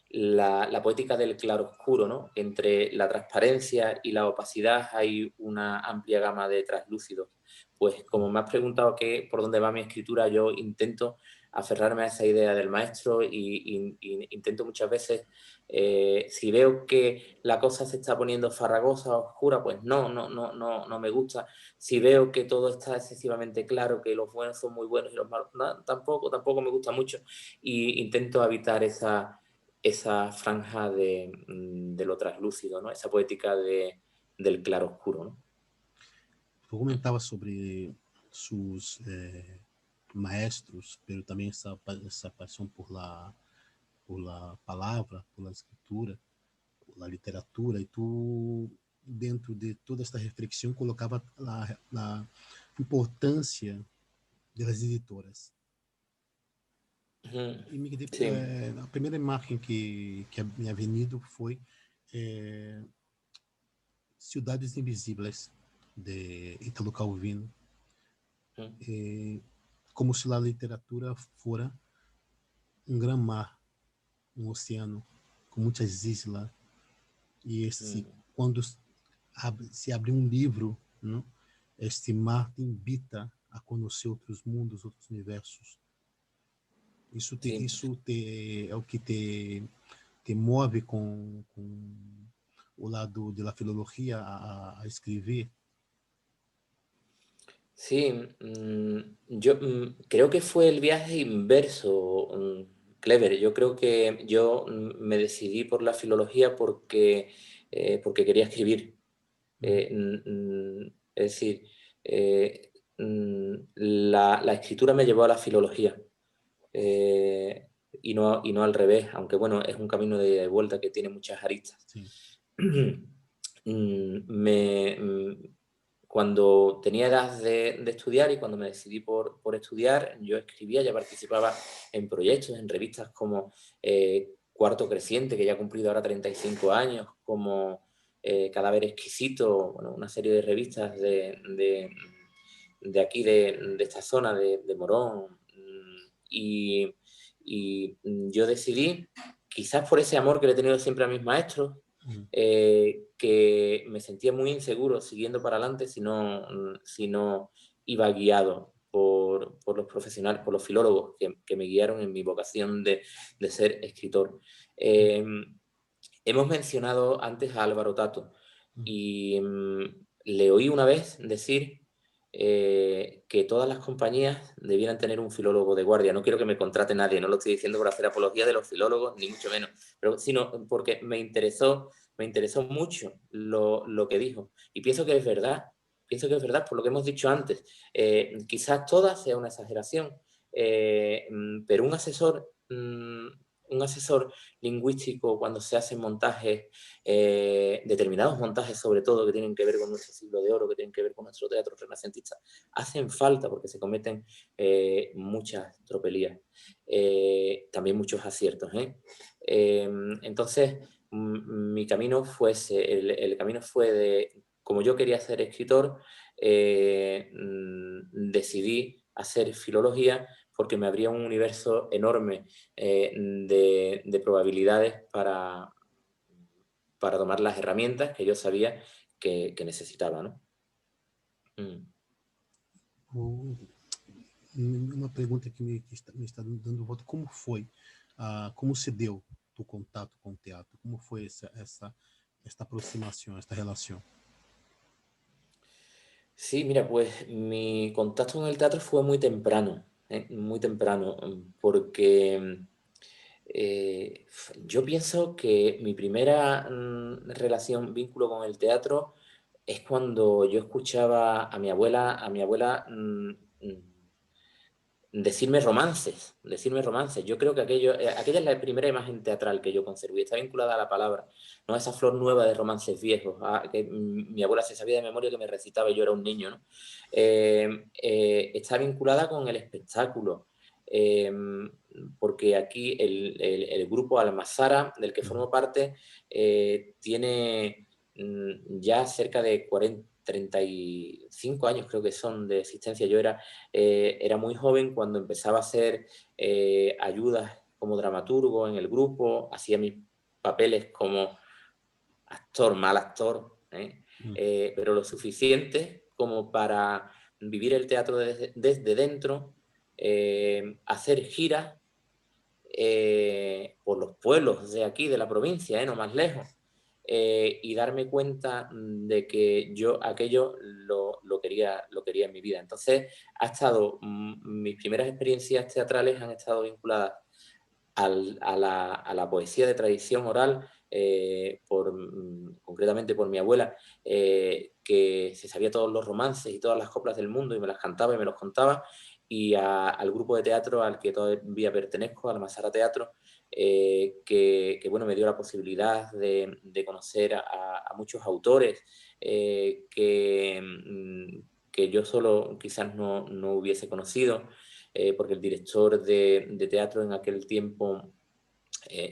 la poética del claroscuro, ¿no? Entre la transparencia y la opacidad hay una amplia gama de translúcidos. Pues como me has preguntado por dónde va mi escritura, yo intento aferrarme a esa idea del maestro y intento muchas veces, si veo que la cosa se está poniendo farragosa, oscura, pues no me gusta. Si veo que todo está excesivamente claro, que los buenos son muy buenos y los malos, tampoco me gusta mucho, y intento evitar esa franja de lo translúcido, ¿no? Esa poética del claroscuro, ¿no? Tú comentabas sobre sus maestros, pero también esa pasión por la palabra, por la escritura, por la literatura, y tú, dentro de toda esta reflexión, colocaba la importância das editoras. E Sí. a primeira imagem que me ha venido foi Cidades Invisíveis, de Italo Calvino. Como se a literatura fora gran mar, oceano, com muitas islas. E quando se abre livro, não? Este mar te invita a conhecer outros mundos, outros universos. Isso é o que te move com o lado de la filología a escribir. Sí, yo creo que fue el viaje inverso, Clever. Yo creo que yo me decidí por la filología porque quería escribir. Es decir, la escritura me llevó a la filología, y no al revés, aunque bueno, es un camino de ida y vuelta que tiene muchas aristas. Sí. Cuando tenía edad de estudiar y cuando me decidí por estudiar, yo escribía, ya participaba en proyectos, en revistas como Cuarto Creciente, que ya ha cumplido ahora 35 años, como Cadáver Exquisito, bueno, una serie de revistas de aquí, de esta zona, de Morón. Y yo decidí, quizás por ese amor que le he tenido siempre a mis maestros, que me sentía muy inseguro siguiendo para adelante si no iba guiado por los profesionales, por los filólogos que me guiaron en mi vocación de ser escritor. Hemos mencionado antes a Álvaro Tato y le oí una vez decir que todas las compañías debieran tener un filólogo de guardia. No quiero que me contrate nadie, no lo estoy diciendo por hacer apología de los filólogos, ni mucho menos, sino porque me interesó mucho lo que dijo. Y pienso que es verdad por lo que hemos dicho antes. Quizás toda sea una exageración, pero un un asesor lingüístico cuando se hacen montajes, determinados montajes sobre todo que tienen que ver con nuestro siglo de oro, que tienen que ver con nuestro teatro renacentista, hacen falta porque se cometen muchas tropelías, también muchos aciertos. Entonces, mi camino fue el camino fue de, como yo quería ser escritor, decidí hacer filología porque me abría un universo enorme de probabilidades para tomar las herramientas que yo sabía que necesitaba, ¿no? Uma pergunta que me está dando volta: como foi, como se deu tu contato com o teatro? Como foi esta aproximação, esta relação? Sí, mira, pues mi contacto con el teatro fue muy temprano, porque yo pienso que mi primera relación, vínculo con el teatro es cuando yo escuchaba a mi abuela decirme romances, decirme romances. Yo creo que aquella es la primera imagen teatral que yo conservo y está vinculada a la palabra, ¿no? Esa flor nueva de romances viejos, que mi abuela se sabía de memoria que me recitaba y yo era un niño, ¿no? Está vinculada con el espectáculo, porque aquí el grupo Almazara, del que formo parte, tiene ya cerca de 35 años creo que son de existencia. Yo era muy joven cuando empezaba a hacer ayudas como dramaturgo en el grupo, hacía mis papeles como actor, mal actor, pero lo suficiente como para vivir el teatro desde dentro, hacer giras por los pueblos de aquí, de la provincia, no más lejos, y darme cuenta de que yo aquello lo quería en mi vida. Entonces, mis primeras experiencias teatrales han estado vinculadas a la poesía de tradición oral, concretamente por mi abuela, que se sabía todos los romances y todas las coplas del mundo y me las cantaba y me los contaba, y al grupo de teatro al que todavía pertenezco, al Masara Teatro, bueno, me dio la posibilidad de conocer a muchos autores que yo solo quizás no hubiese conocido, porque el director de teatro en aquel tiempo,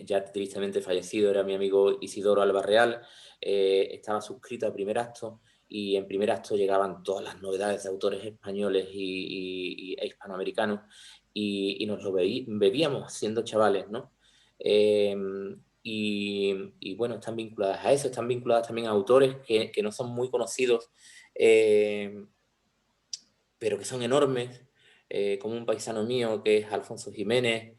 ya tristemente fallecido, era mi amigo Isidoro Albarreal. Estaba suscrito a Primer Acto y en Primer Acto llegaban todas las novedades de autores españoles e hispanoamericanos y nos lo bebíamos siendo chavales, ¿no? Eh, bueno, están vinculadas a eso, están vinculadas también a autores que no son muy conocidos, pero que son enormes, como un paisano mío que es Alfonso Jiménez,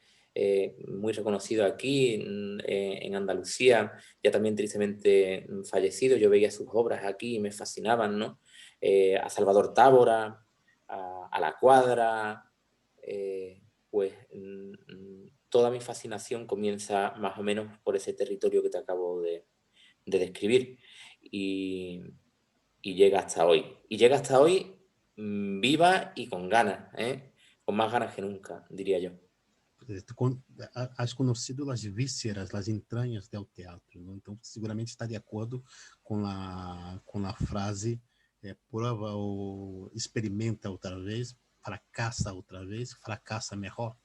muy reconocido aquí en Andalucía, ya también tristemente fallecido. Yo veía sus obras aquí y me fascinaban, ¿no? A Salvador Tábora, a La Cuadra, pues toda mi fascinación comienza más o menos por ese territorio que te acabo de describir y llega hasta hoy. Y llega hasta hoy viva y con ganas, con más ganas que nunca, diría yo. Has conocido as vísceras, as entranhas do teatro, né? Então seguramente está de acordo com a frase prova ou experimenta outra vez, fracassa melhor.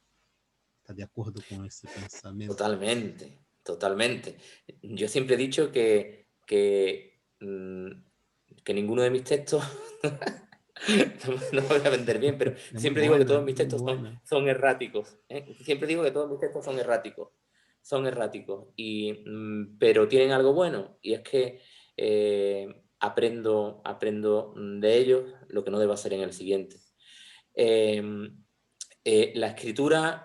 Está de acordo com esse pensamento? Totalmente, totalmente. Yo siempre he dicho que ninguno de mis textos no voy a vender bien, pero siempre digo que todos mis textos son erráticos. Siempre digo que todos mis textos son erráticos. Son erráticos. Pero tienen algo bueno, y es que aprendo de ellos lo que no debo hacer en el siguiente. La escritura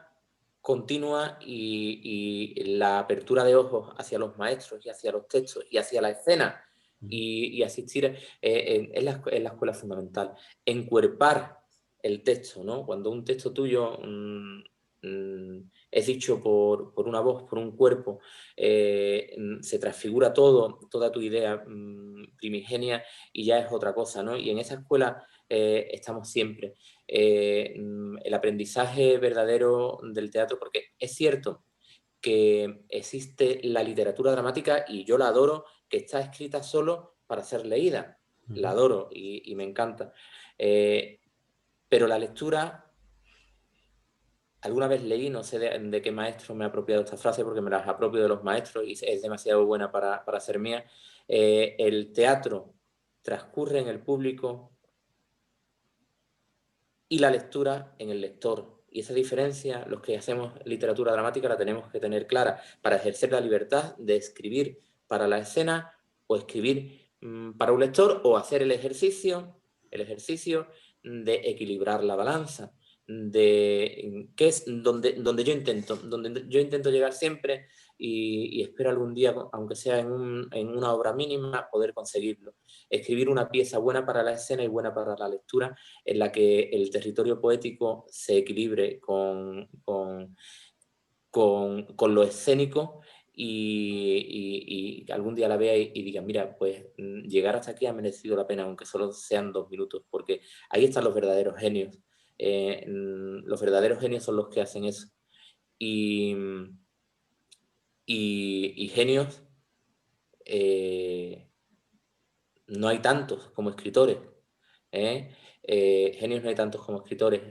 continua y la apertura de ojos hacia los maestros y hacia los textos y hacia la escena y asistir es la escuela fundamental. Encuerpar el texto, ¿no? Cuando un texto tuyo es dicho por una voz, por un cuerpo, se transfigura toda tu idea primigenia y ya es otra cosa, ¿no? Y en esa escuela estamos siempre. El aprendizaje verdadero del teatro, porque es cierto que existe la literatura dramática, y yo la adoro, que está escrita solo para ser leída. La adoro y me encanta. Pero la lectura, alguna vez leí, no sé de qué maestro me ha apropiado esta frase, porque me las apropio de los maestros y es demasiado buena para ser mía. El teatro transcurre en el público y la lectura en el lector. Y esa diferencia, los que hacemos literatura dramática, la tenemos que tener clara para ejercer la libertad de escribir para la escena o escribir para un lector, o hacer el ejercicio de equilibrar la balanza, que es donde yo intento llegar siempre, y espero algún día, aunque sea en una obra mínima, poder conseguirlo. Escribir una pieza buena para la escena y buena para la lectura, en la que el territorio poético se equilibre con lo escénico, y algún día la vea y diga, mira, pues llegar hasta aquí ha merecido la pena, aunque solo sean 2 minutos, porque ahí están los verdaderos genios. Los verdaderos genios son los que hacen eso. Y genios, no hay tantos como escritores. Genios no hay tantos como escritores.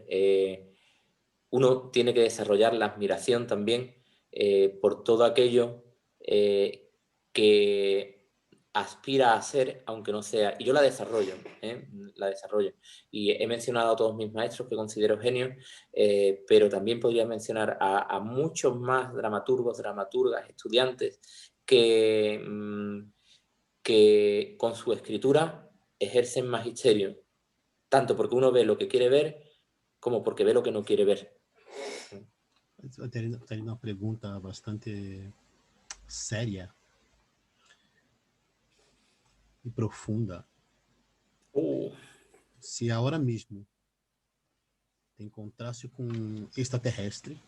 Uno tiene que desarrollar la admiración también por todo aquello que aspira a ser, aunque no sea. Y yo la desarrollo. Y he mencionado a todos mis maestros que considero genios, pero también podría mencionar a muchos más dramaturgos, dramaturgas, estudiantes que con su escritura ejercen magisterio, tanto porque uno ve lo que quiere ver como porque ve lo que no quiere ver. Teria uma pergunta bastante séria e profunda. Se agora mesmo te encontrasse com um extraterrestre,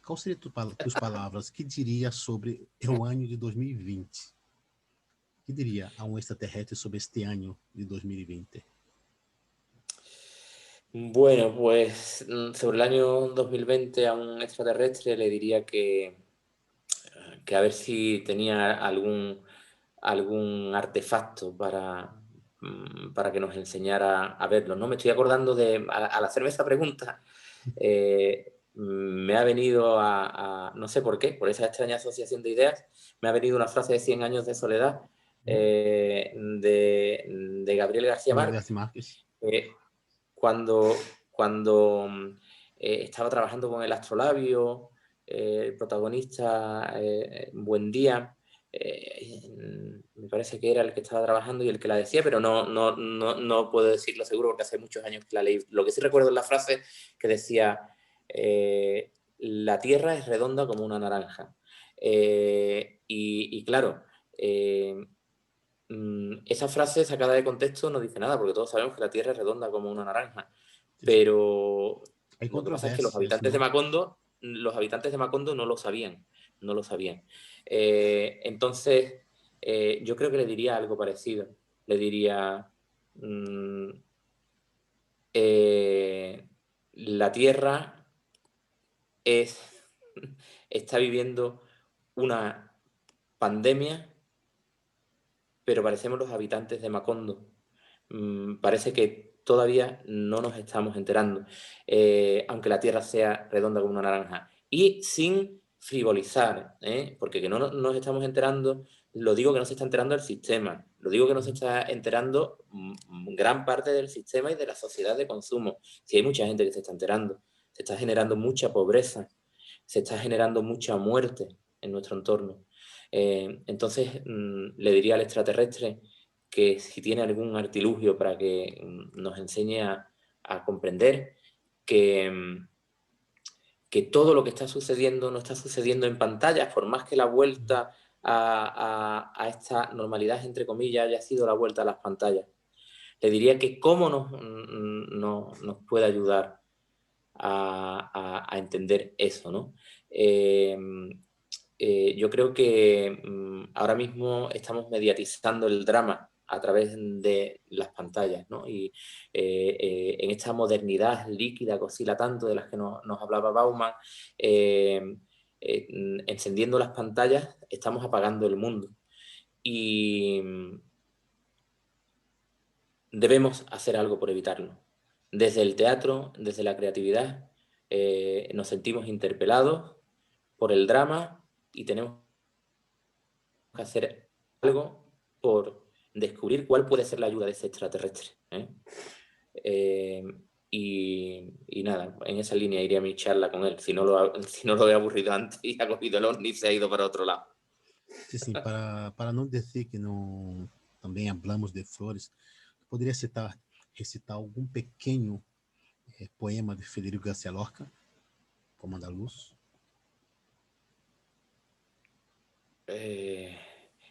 qual seria tuas palavras? Que diria sobre o ano de 2020? Que diria a um extraterrestre sobre este ano de 2020? Bueno, pues sobre el año 2020 a un extraterrestre le diría que a ver si tenía algún artefacto para que nos enseñara a verlo, ¿no? Me estoy acordando al hacerme esa pregunta, me ha venido no sé por qué, por esa extraña asociación de ideas, me ha venido una frase de 100 años de soledad, de Gabriel García Márquez. Cuando estaba trabajando con el astrolabio, el protagonista, Buendía, me parece que era el que estaba trabajando y el que la decía, pero no puedo decirlo seguro porque hace muchos años que la leí. Lo que sí recuerdo es la frase que decía, la Tierra es redonda como una naranja. Y claro, esa frase sacada de contexto no dice nada, porque todos sabemos que la Tierra es redonda como una naranja. Pero lo que pasa es que los habitantes de Macondo no lo sabían. No lo sabían. Entonces, yo creo que le diría algo parecido. Le diría, la Tierra está viviendo una pandemia, pero parecemos los habitantes de Macondo. Parece que todavía no nos estamos enterando, aunque la Tierra sea redonda como una naranja. Y sin frivolizar, porque que no nos estamos enterando, lo digo que no se está enterando el sistema, lo digo que no se está enterando gran parte del sistema y de la sociedad de consumo. Si hay mucha gente que se está enterando, se está generando mucha pobreza, se está generando mucha muerte en nuestro entorno. Entonces, le diría al extraterrestre que si tiene algún artilugio para que nos enseñe a comprender que todo lo que está sucediendo no está sucediendo en pantallas, por más que la vuelta a esta normalidad, entre comillas, haya sido la vuelta a las pantallas. Le diría que cómo nos puede ayudar a entender eso, ¿no? Yo creo que ahora mismo estamos mediatizando el drama a través de las pantallas, ¿no? Y en esta modernidad líquida que oscila tanto, de las que nos hablaba Bauman, encendiendo las pantallas estamos apagando el mundo. Y debemos hacer algo por evitarlo. Desde el teatro, desde la creatividad, nos sentimos interpelados por el drama y tenemos que hacer algo por descubrir cuál puede ser la ayuda de ese extraterrestre. Y nada, en esa línea iría mi charla con él. Si no lo he aburrido antes y ha cogido el ovni y se ha ido para otro lado. Sí, sí, para não dizer que não também hablamos de flores, poderia recitar algum pequeno poema de Federico García Lorca, como Andaluz?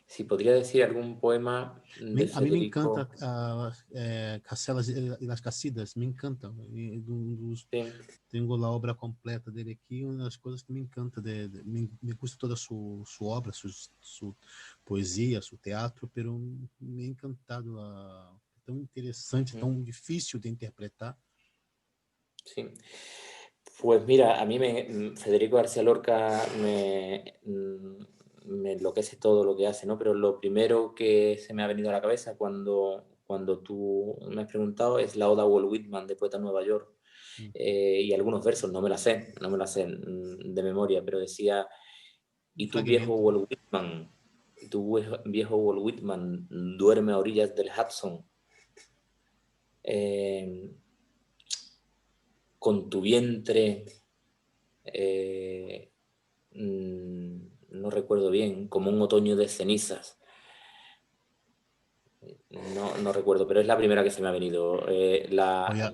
Si podría decir algún poema de A mim me encanta Federico. Castelas e las Cassidas, me encanta. Sí. Tenho a obra completa dele aqui, uma das coisas que me encanta, me gusta toda sua obra, sua poesia, seu teatro, pero me ha encantado, tão interessante, tão difícil de interpretar. Sí. Pues mira, a mí Federico García Lorca me enloquece todo lo que hace, ¿no? Pero lo primero que se me ha venido a la cabeza cuando tú me has preguntado es la Oda a Walt Whitman de Poeta en Nueva York. Y algunos versos, no me las sé de memoria, pero decía, y tu viejo Walt Whitman duerme a orillas del Hudson, con tu vientre, no recuerdo bien, como un otoño de cenizas. No recuerdo, pero es la primera que se me ha venido.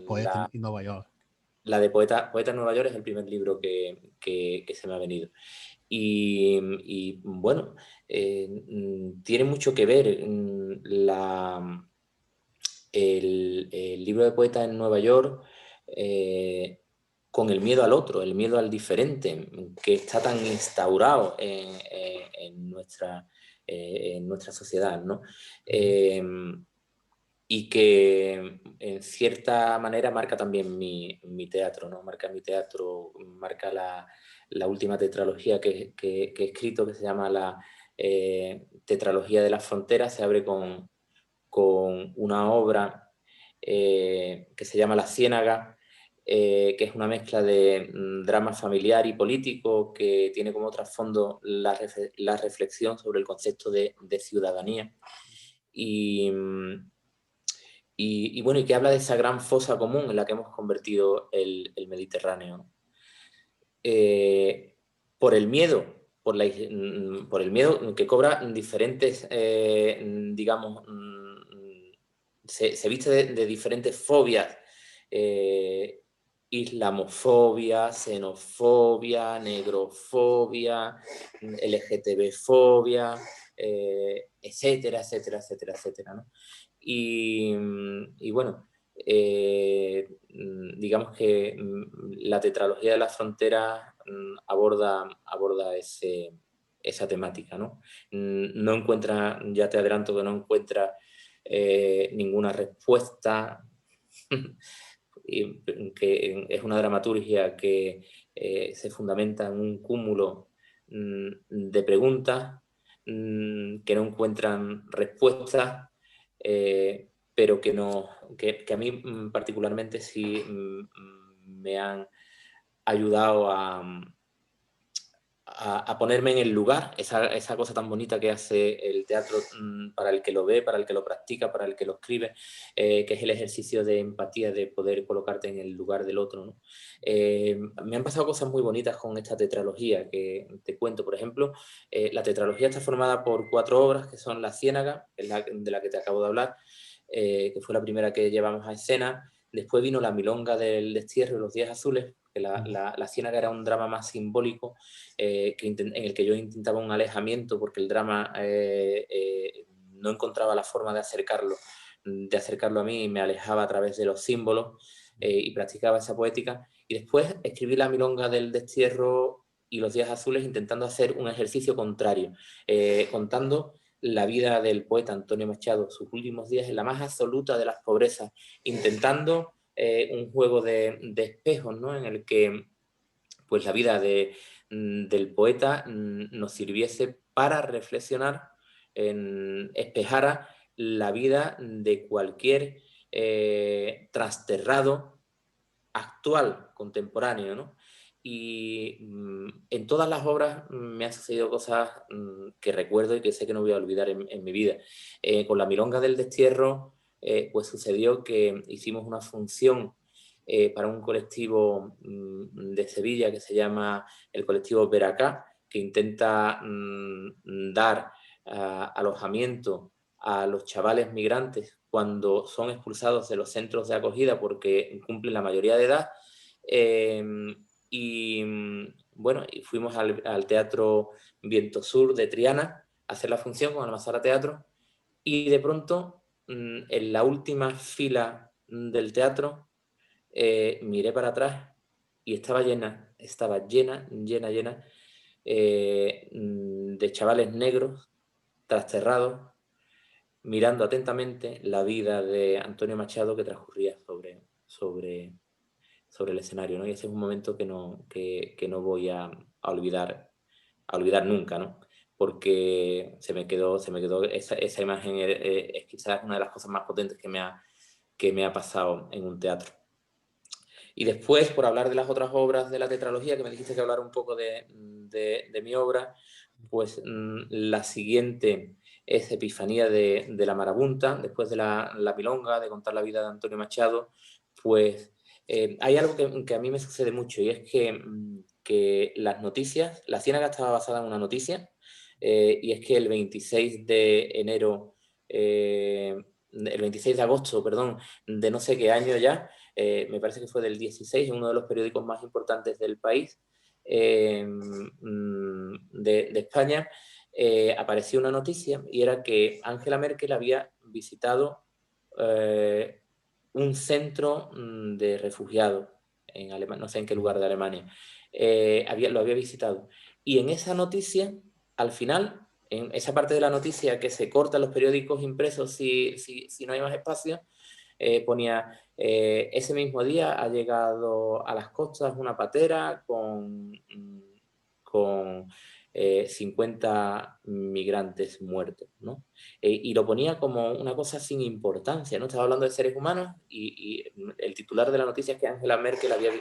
Poeta en Nueva York. La de Poeta en Nueva York es el primer libro que se me ha venido. Y bueno, tiene mucho que ver el libro de Poeta en Nueva York con el miedo al otro, el miedo al diferente, que está tan instaurado en nuestra sociedad, ¿no? Y que en cierta manera marca también mi teatro, ¿no? Marca mi teatro, marca la última tetralogía que he escrito, que se llama la Tetralogía de las Fronteras. Se abre con una obra que se llama La Ciénaga, que es una mezcla de drama familiar y político, que tiene como trasfondo la reflexión sobre el concepto de ciudadanía. Y bueno, y que habla de esa gran fosa común en la que hemos convertido el Mediterráneo. Por el miedo, por el miedo que cobra diferentes, digamos, se viste de diferentes fobias, islamofobia, xenofobia, negrofobia, LGTB-fobia, etcétera, etcétera, etcétera, etcétera, ¿no? Y bueno, digamos que la tetralogía de las fronteras aborda esa temática, ¿no? No encuentra, ya te adelanto que no encuentra ninguna respuesta, que es una dramaturgia que se fundamenta en un cúmulo de preguntas que no encuentran respuestas, pero que a mí particularmente sí me han ayudado a ponerme en el lugar, esa cosa tan bonita que hace el teatro para el que lo ve, para el que lo practica, para el que lo escribe, que es el ejercicio de empatía, de poder colocarte en el lugar del otro, ¿no? Me han pasado cosas muy bonitas con esta tetralogía que te cuento. Por ejemplo, la tetralogía está formada por 4 obras, que son La Ciénaga, de la que te acabo de hablar, que fue la primera que llevamos a escena. Después vino La Milonga del Destierro y Los Días Azules, que la Ciénaga era un drama más simbólico, en el que yo intentaba un alejamiento porque el drama no encontraba la forma de acercarlo a mí, y me alejaba a través de los símbolos, y practicaba esa poética. Y después escribí La Milonga del Destierro y Los Días Azules, intentando hacer un ejercicio contrario, contando la vida del poeta Antonio Machado, sus últimos días en la más absoluta de las pobrezas, intentando un juego de espejos, ¿no? En el que pues la vida de del poeta nos sirviese para reflexionar, espejara la vida de cualquier trasterrado actual, contemporáneo, ¿no? Y en todas las obras me han sucedido cosas que recuerdo y que sé que no voy a olvidar en mi vida. Con la Milonga del Destierro, pues sucedió que hicimos una función para un colectivo de Sevilla que se llama el colectivo Veracá, que intenta dar alojamiento a los chavales migrantes cuando son expulsados de los centros de acogida porque cumplen la mayoría de edad. Y bueno, y fuimos al Teatro Viento Sur de Triana a hacer la función con Almazara Teatro, y de pronto, en la última fila del teatro, miré para atrás y estaba llena, de chavales negros, trasterrados, mirando atentamente la vida de Antonio Machado que transcurría sobre el escenario, ¿no? Y ese es un momento que no voy a olvidar nunca, ¿no? Porque se me quedó esa imagen, es quizás una de las cosas más potentes que me ha pasado en un teatro. Y después, por hablar de las otras obras de la tetralogía, que me dijiste que hablar un poco de mi obra, pues la siguiente es Epifanía de la Marabunta, después de la Milonga, de contar la vida de Antonio Machado. Pues hay algo que a mí me sucede mucho, y es que las noticias, La Ciénaga estaba basada en una noticia, y es que el 26 de enero, el 26 de agosto, perdón, de no sé qué año ya, me parece que fue del 16, en uno de los periódicos más importantes del país, de España, apareció una noticia, y era que Angela Merkel había visitado un centro de refugiados en Alemania, no sé en qué lugar de Alemania, lo había visitado. Y en esa noticia, al final, en esa parte de la noticia que se corta los periódicos impresos si no hay más espacio, ponía, ese mismo día ha llegado a las costas una patera con 50 migrantes muertos, ¿no? Y lo ponía como una cosa sin importancia, ¿no? Estaba hablando de seres humanos, y el titular de la noticia es que Angela Merkel había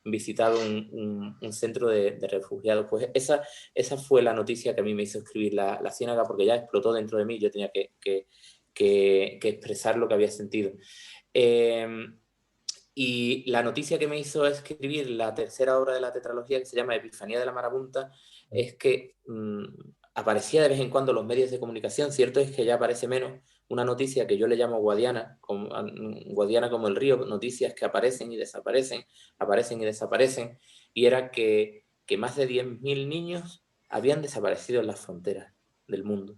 visitado un centro de refugiados. Pues esa fue la noticia que a mí me hizo escribir La Ciénaga, porque ya explotó dentro de mí, yo tenía que expresar lo que había sentido. Y la noticia que me hizo escribir la tercera obra de la tetralogía, que se llama Epifanía de la Marabunta, es que aparecía de vez en cuando en los medios de comunicación. Cierto es que ya aparece menos una noticia que yo le llamo guadiana como el río, noticias que aparecen y desaparecen, aparecen y desaparecen, y era que más de 10.000 niños habían desaparecido en las fronteras del mundo.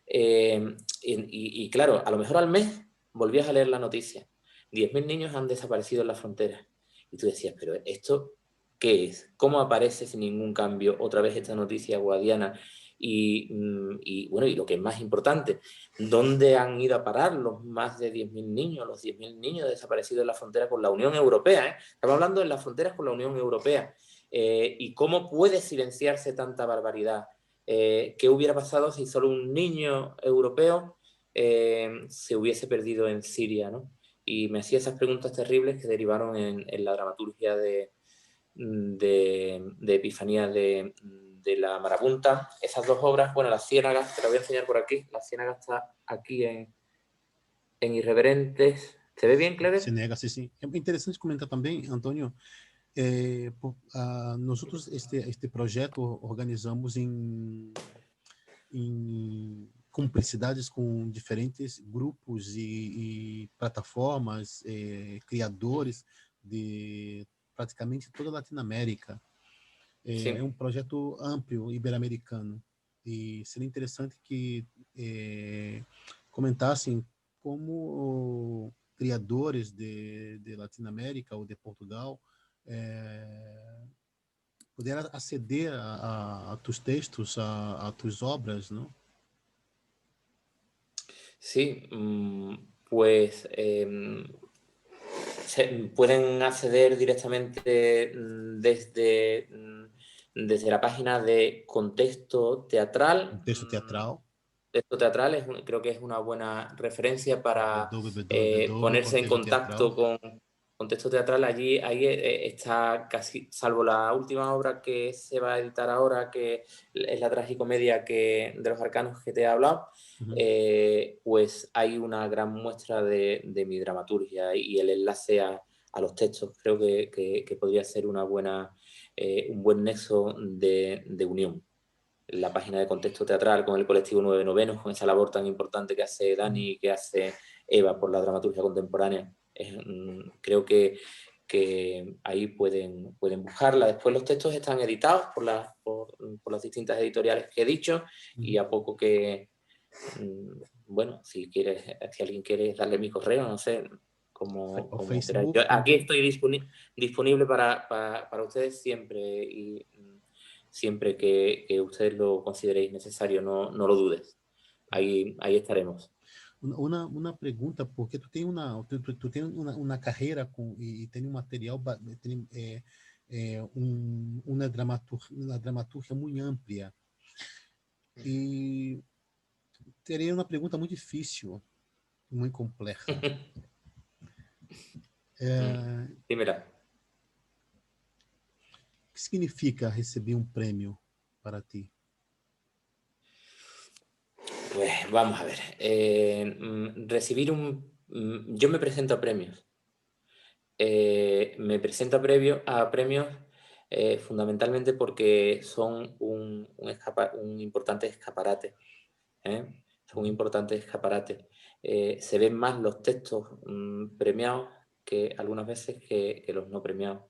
Y claro, a lo mejor al mes volvías a leer la noticia. 10.000 niños han desaparecido en la frontera. Y tú decías, pero ¿esto qué es? ¿Cómo aparece sin ningún cambio otra vez esta noticia guadiana? Y bueno, y lo que es más importante, ¿dónde han ido a parar los más de 10.000 niños, los 10.000 niños desaparecidos en la frontera con la Unión Europea? Estamos hablando de las fronteras con la Unión Europea. ¿Y cómo puede silenciarse tanta barbaridad? ¿Qué hubiera pasado si solo un niño europeo se hubiese perdido en Siria, ¿no? Y me hacía esas preguntas terribles que derivaron en la dramaturgia de Epifanía de la Marabunta. Esas dos obras, bueno, La Ciénaga, te la voy a enseñar por aquí. La Ciénaga está aquí en Irreverentes. ¿Se ve bien, Clever? Ciénaga, sí, sí. É interessante comentar também, Antônio, nós outros este projeto organizamos em cumplicidades com diferentes grupos e plataformas, criadores de praticamente toda a Latinoamérica. Sí. É um projeto amplo, ibero-americano. E seria interessante que comentassem como criadores de Latinoamérica ou de Portugal puderam aceder a tus textos, a tus obras, não? Sí, pues pueden acceder directamente desde desde la página de Contexto Teatral. Contexto Teatral. Contexto Teatral creo que es una buena referencia para ponerse en www.contextoteatral. contacto con Contexto Teatral. Ahí está casi, salvo la última obra que se va a editar ahora, que es la tragicomedia de los arcanos que te he hablado, pues hay una gran muestra de mi dramaturgia y el enlace a los textos. Creo que podría ser un buen nexo de unión. La página de Contexto Teatral con el colectivo 9 Novenos, con esa labor tan importante que hace Dani y que hace Eva por la dramaturgia contemporánea. Creo que ahí pueden buscarla. Después los textos están editados por las distintas editoriales que he dicho, y a poco que, bueno, si alguien quiere darle mi correo, no sé, como Facebook. yo aquí estoy disponible para ustedes siempre, y siempre que ustedes lo consideréis necesario, no lo dudes. Ahí estaremos. Una pregunta, porque tú tienes una carrera y tienes un material, una dramaturgia muy amplia. Y teria uma pergunta muito difícil, muito complexa. Dímela. O que significa receber un premio para ti? Pues vamos a ver. Yo me presento a premios. Me presento a premios fundamentalmente porque son un importante escaparate. Son un importante escaparate. Se ven más los textos premiados que algunas veces que los no premiados.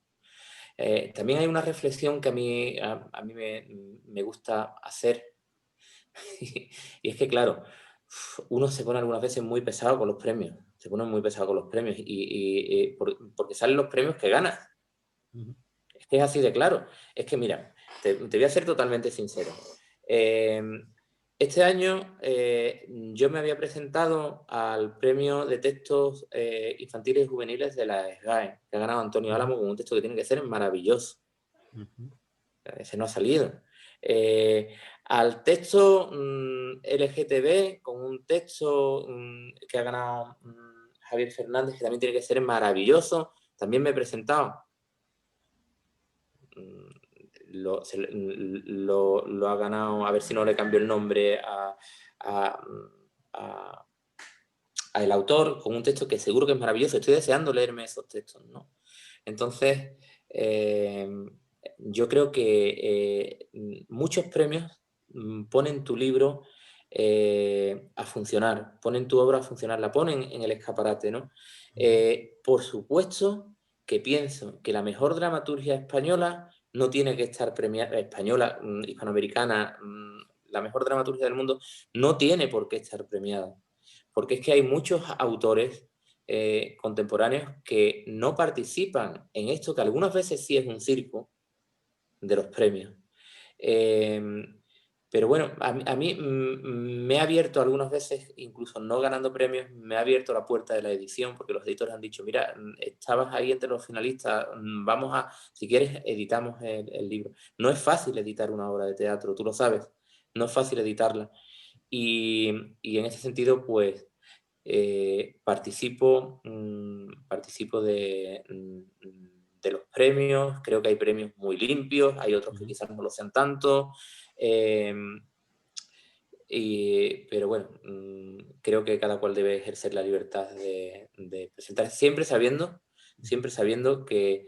También hay una reflexión que a mí me gusta hacer, y es que, claro, uno se pone algunas veces muy pesado con los premios, porque salen los premios que ganas. Es que es así de claro. Es que, mira, te voy a ser totalmente sincero. Este año yo me había presentado al premio de textos infantiles y juveniles de la SGAE, que ha ganado Antonio Álamo con un texto que tiene que ser maravilloso. Ese no ha salido. Al texto LGTB, con un texto que ha ganado Javier Fernández, que también tiene que ser maravilloso, también me he presentado. Lo ha ganado, a ver si no le cambio el nombre al autor, con un texto que seguro que es maravilloso. Estoy deseando leerme esos textos, ¿no? Entonces, yo creo que muchos premios ponen tu libro a funcionar, ponen tu obra a funcionar, la ponen en el escaparate, ¿no? Por supuesto que pienso que la mejor dramaturgia española no tiene que estar premiada, española, hispanoamericana, la mejor dramaturgia del mundo no tiene por qué estar premiada, porque es que hay muchos autores contemporáneos que no participan en esto, que algunas veces sí es un circo de los premios. Pero bueno, a mí me ha abierto algunas veces, incluso no ganando premios, me ha abierto la puerta de la edición, porque los editores han dicho, mira, estabas ahí entre los finalistas, si quieres, editamos el libro. No es fácil editar una obra de teatro, tú lo sabes, no es fácil editarla. Y en ese sentido, pues, participo de los premios. Creo que hay premios muy limpios, hay otros que quizás no lo sean tanto, pero bueno, creo que cada cual debe ejercer la libertad de presentar, siempre sabiendo que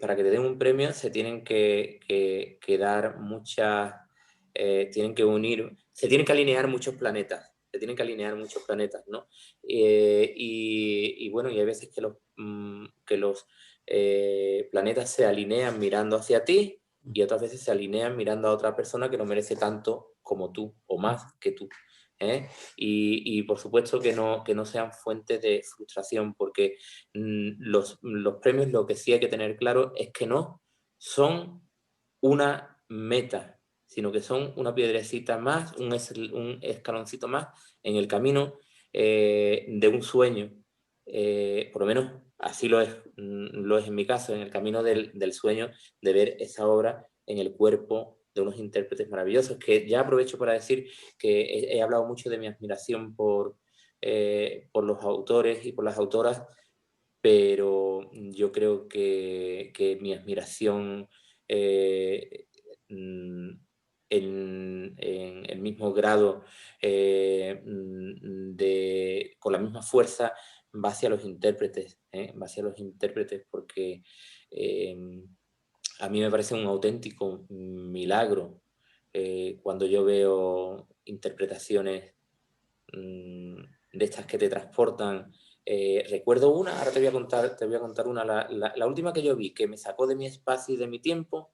para que te den un premio se tienen que dar muchas, se tienen que alinear muchos planetas. ¿No? Y bueno, y hay veces que los planetas se alinean mirando hacia ti, y otras veces se alinean mirando a otra persona que no merece tanto como tú, o más que tú. Y por supuesto que no sean fuentes de frustración, porque los premios, lo que sí hay que tener claro es que no son una meta, sino que son una piedrecita más, un escaloncito más en el camino de un sueño. Por lo menos así lo es en mi caso, en el camino del sueño de ver esa obra en el cuerpo de unos intérpretes maravillosos, que ya aprovecho para decir que he hablado mucho de mi admiración por los autores y por las autoras, pero yo creo que mi admiración en el mismo grado, con la misma fuerza, va hacia los intérpretes, va hacia los intérpretes, porque a mí me parece un auténtico milagro cuando yo veo interpretaciones de estas que te transportan. Recuerdo una, ahora te voy a contar una, la última que yo vi, que me sacó de mi espacio y de mi tiempo.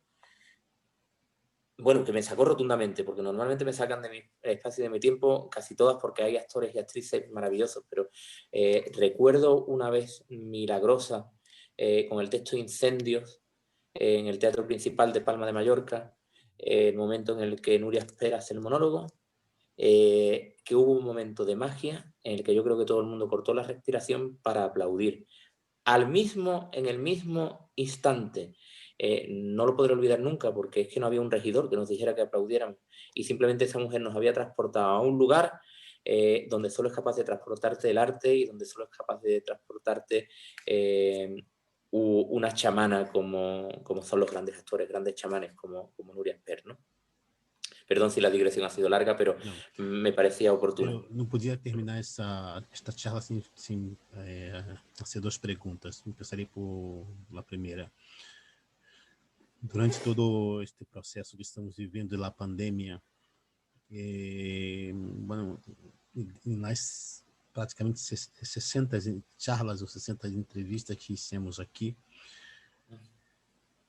Bueno, que me sacó rotundamente, porque normalmente me sacan de mi espacio y de mi tiempo casi todas, porque hay actores y actrices maravillosos, pero recuerdo una vez milagrosa con el texto Incendios en el Teatro Principal de Palma de Mallorca, el momento en el que Nuria Espera hace el monólogo, que hubo un momento de magia en el que yo creo que todo el mundo cortó la respiración para aplaudir. En el mismo instante. No lo podré olvidar nunca, porque es que no había un regidor que nos dijera que aplaudiéramos, y simplemente esa mujer nos había transportado a un lugar donde solo es capaz de transportarte el arte y donde solo es capaz de transportarte una chamana como son los grandes actores, grandes chamanes como Nuria Esper, ¿no? Perdón si la digresión ha sido larga, pero Não, me parecía oportuna. eu não podia terminar esta charla sem fazer duas perguntas. Começarei por a primeira. Durante todo este processo que estamos vivendo da pandemia, bueno, nas praticamente 60 charlas ou 60 entrevistas que hicimos aqui,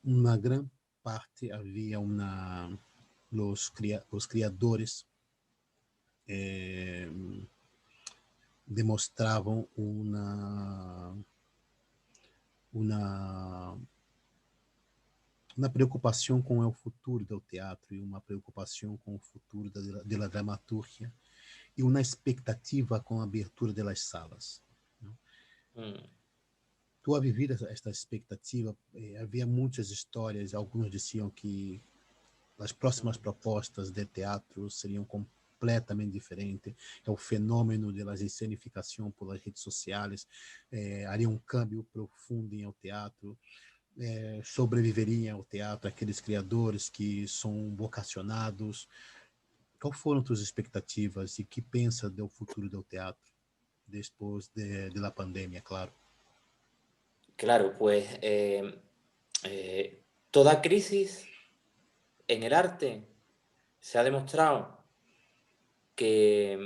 uma grande parte havia os criadores demonstravam uma preocupação com o futuro do teatro e uma preocupação com o futuro da dramaturgia e uma expectativa com a abertura das salas. Tu a vivido esta expectativa, havia muitas histórias, alguns diziam que as próximas propostas de teatro seriam completamente diferentes, o fenômeno das escenificação pelas redes sociais haria um câmbio profundo em o teatro, sobreviveriam ao teatro aqueles criadores que são vocacionados. Quais foram tuas expectativas e que pensa do futuro do teatro depois da pandemia, claro? Claro, pues toda crisis en el arte se ha demostrado que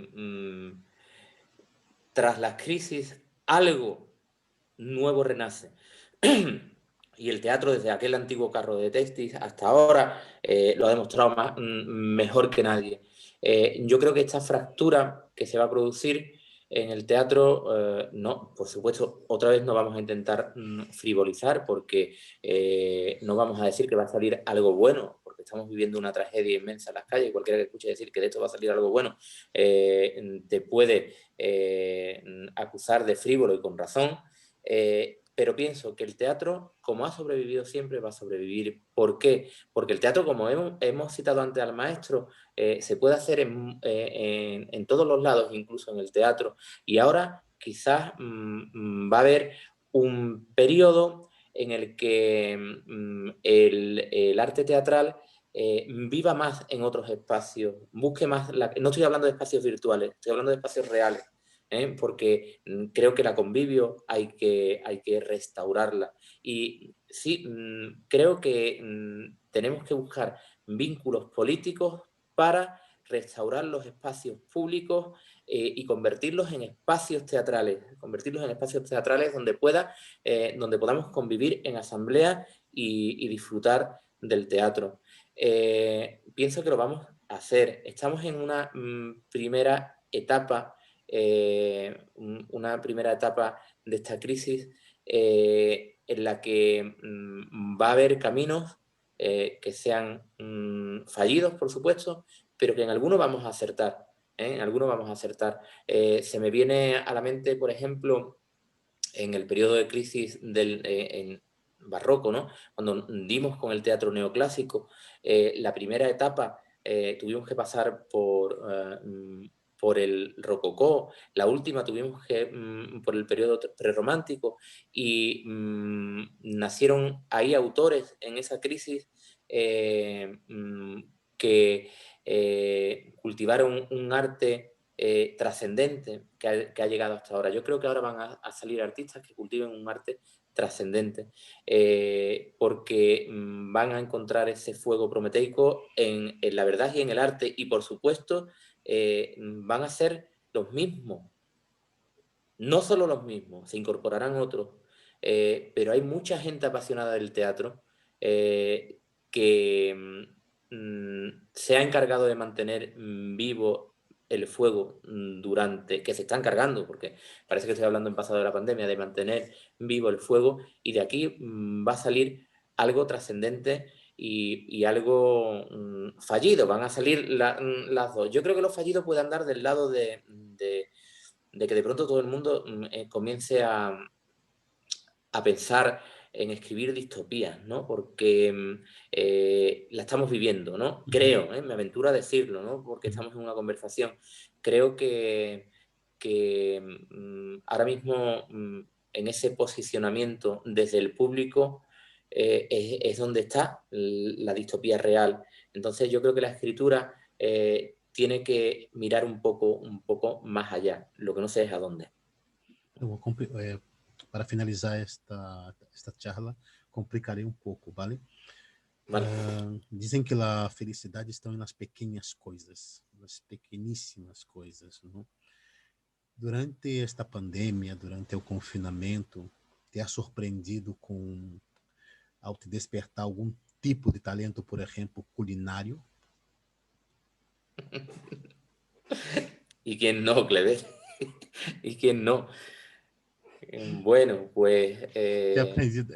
tras las crisis algo nuevo renace. Y el teatro, desde aquel antiguo carro de Testis hasta ahora, lo ha demostrado mejor que nadie. Yo creo que esta fractura que se va a producir en el teatro, no, por supuesto, otra vez no vamos a intentar frivolizar, porque no vamos a decir que va a salir algo bueno, porque estamos viviendo una tragedia inmensa en las calles. Cualquiera que escuche decir que de esto va a salir algo bueno te puede acusar de frívolo, y con razón. Pero pienso que el teatro, como ha sobrevivido siempre, va a sobrevivir. ¿Por qué? Porque el teatro, como hemos citado antes al maestro, se puede hacer en todos los lados, incluso en el teatro. Y ahora quizás va a haber un periodo en el que el arte teatral viva más en otros espacios, busque más, no estoy hablando de espacios virtuales, estoy hablando de espacios reales. Porque creo que la convivio hay que restaurarla. Y sí, creo que tenemos que buscar vínculos políticos para restaurar los espacios públicos y convertirlos en espacios teatrales, donde podamos convivir en asamblea y disfrutar del teatro. Pienso que lo vamos a hacer. Estamos en una primera etapa de esta crisis en la que va a haber caminos que sean fallidos, por supuesto, pero que en algunos vamos a acertar. En algunos vamos a acertar. Se me viene a la mente, por ejemplo, en el periodo de crisis barroco, ¿no? Cuando dimos con el teatro neoclásico, la primera etapa tuvimos que pasar por el rococó, la última tuvimos que por el periodo prerromántico, y nacieron ahí autores en esa crisis que cultivaron un arte trascendente que ha llegado hasta ahora. Yo creo que ahora van a salir artistas que cultiven un arte trascendente, porque van a encontrar ese fuego prometeico en la verdad y en el arte, y por supuesto van a ser los mismos, no solo los mismos, se incorporarán otros, pero hay mucha gente apasionada del teatro que se ha encargado de mantener vivo el fuego durante, que se está encargando, porque parece que estoy hablando en pasado de la pandemia, de mantener vivo el fuego, y de aquí va a salir algo trascendente y algo fallido, van a salir las dos. Yo creo que los fallidos pueden andar del lado de que de pronto todo el mundo comience a pensar en escribir distopías, ¿no? Porque la estamos viviendo, ¿no? Creo, me aventuro a decirlo, ¿no? Porque estamos en una conversación. Creo que ahora mismo en ese posicionamiento desde el público es donde está la distopía real. Entonces yo creo que la escritura tiene que mirar un poco más allá. Lo que no sé es a dónde. Para finalizar esta charla, complicarei um pouco, vale? Vale. Dizem que a felicidade está nas pequenas coisas, nas pequeníssimas coisas, não? Durante esta pandemia, durante o confinamento, te ha surpreendido com, ao te despertar, algum tipo de talento, por exemplo, culinário? ¿Y quién no, Clever? ¿Y quién no? Bueno, pues Que aprendido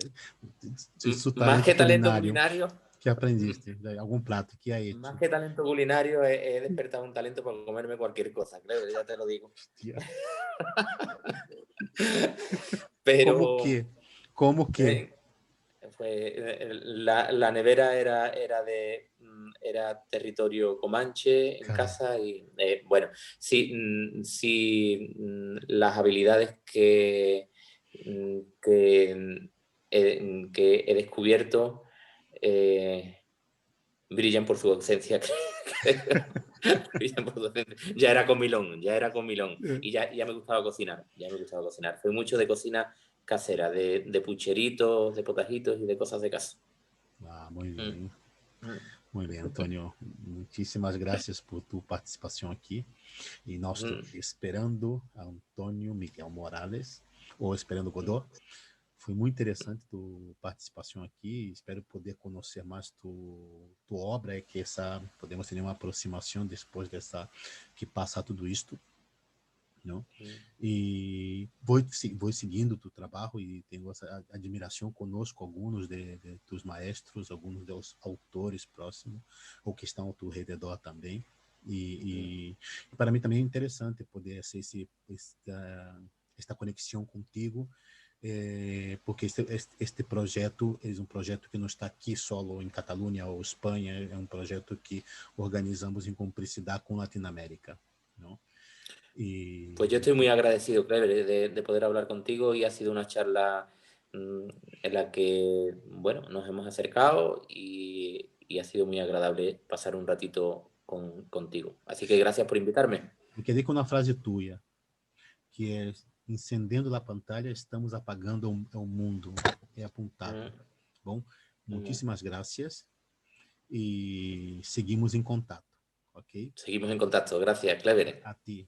su más que talento talento culinário, culinario, que aprendiste? Algum prato que ha más hecho? que talento culinario, he despertado un talento para comerme cualquier cosa, Clever, ya te lo digo. Hostia. Como Pero que? Como que? la nevera era territorio comanche en Cara, casa, y bueno, sí, las habilidades que he descubierto brillan por su ausencia. Brillan por su ausencia. Ya era comilón. Y ya me gustaba cocinar, Fue mucho de cocina casera, de pucheritos, de potajitos y de cosas de casa. ah, muy Mm, bien. mm, Muy bien, Antonio. Muchísimas gracias por tu participación aquí. E nós estou mm. esperando a Antônio Miguel Morales, ou esperando Godot. Foi muito interessante tua participação aqui. Espero poder conhecer mais tua obra, que essa podemos ter uma aproximação depois dessa que passar tudo isto, não? E vou seguindo tu trabalho e tenho essa admiração conosco, alguns de tus maestros, alguns dos autores próximos, ou que estão ao teu redor também. E para mim também é interessante poder ser esta conexão contigo, porque este projeto é um projeto que não está aqui solo em Catalunha ou Espanha, é um projeto que organizamos em cumplicidade com Latinoamérica, não? Pues yo estoy muy agradecido, Clever, de poder hablar contigo, y ha sido una charla en la que, bueno, nos hemos acercado y ha sido muy agradable pasar un ratito contigo. Así que gracias por invitarme. Me quedei com uma frase tua, que é: incendendo a pantalla, estamos apagando o mundo. É apontado. Bom, muitíssimas gracias e seguimos em contato, ok? Seguimos en contacto. Gracias, Clever. A ti.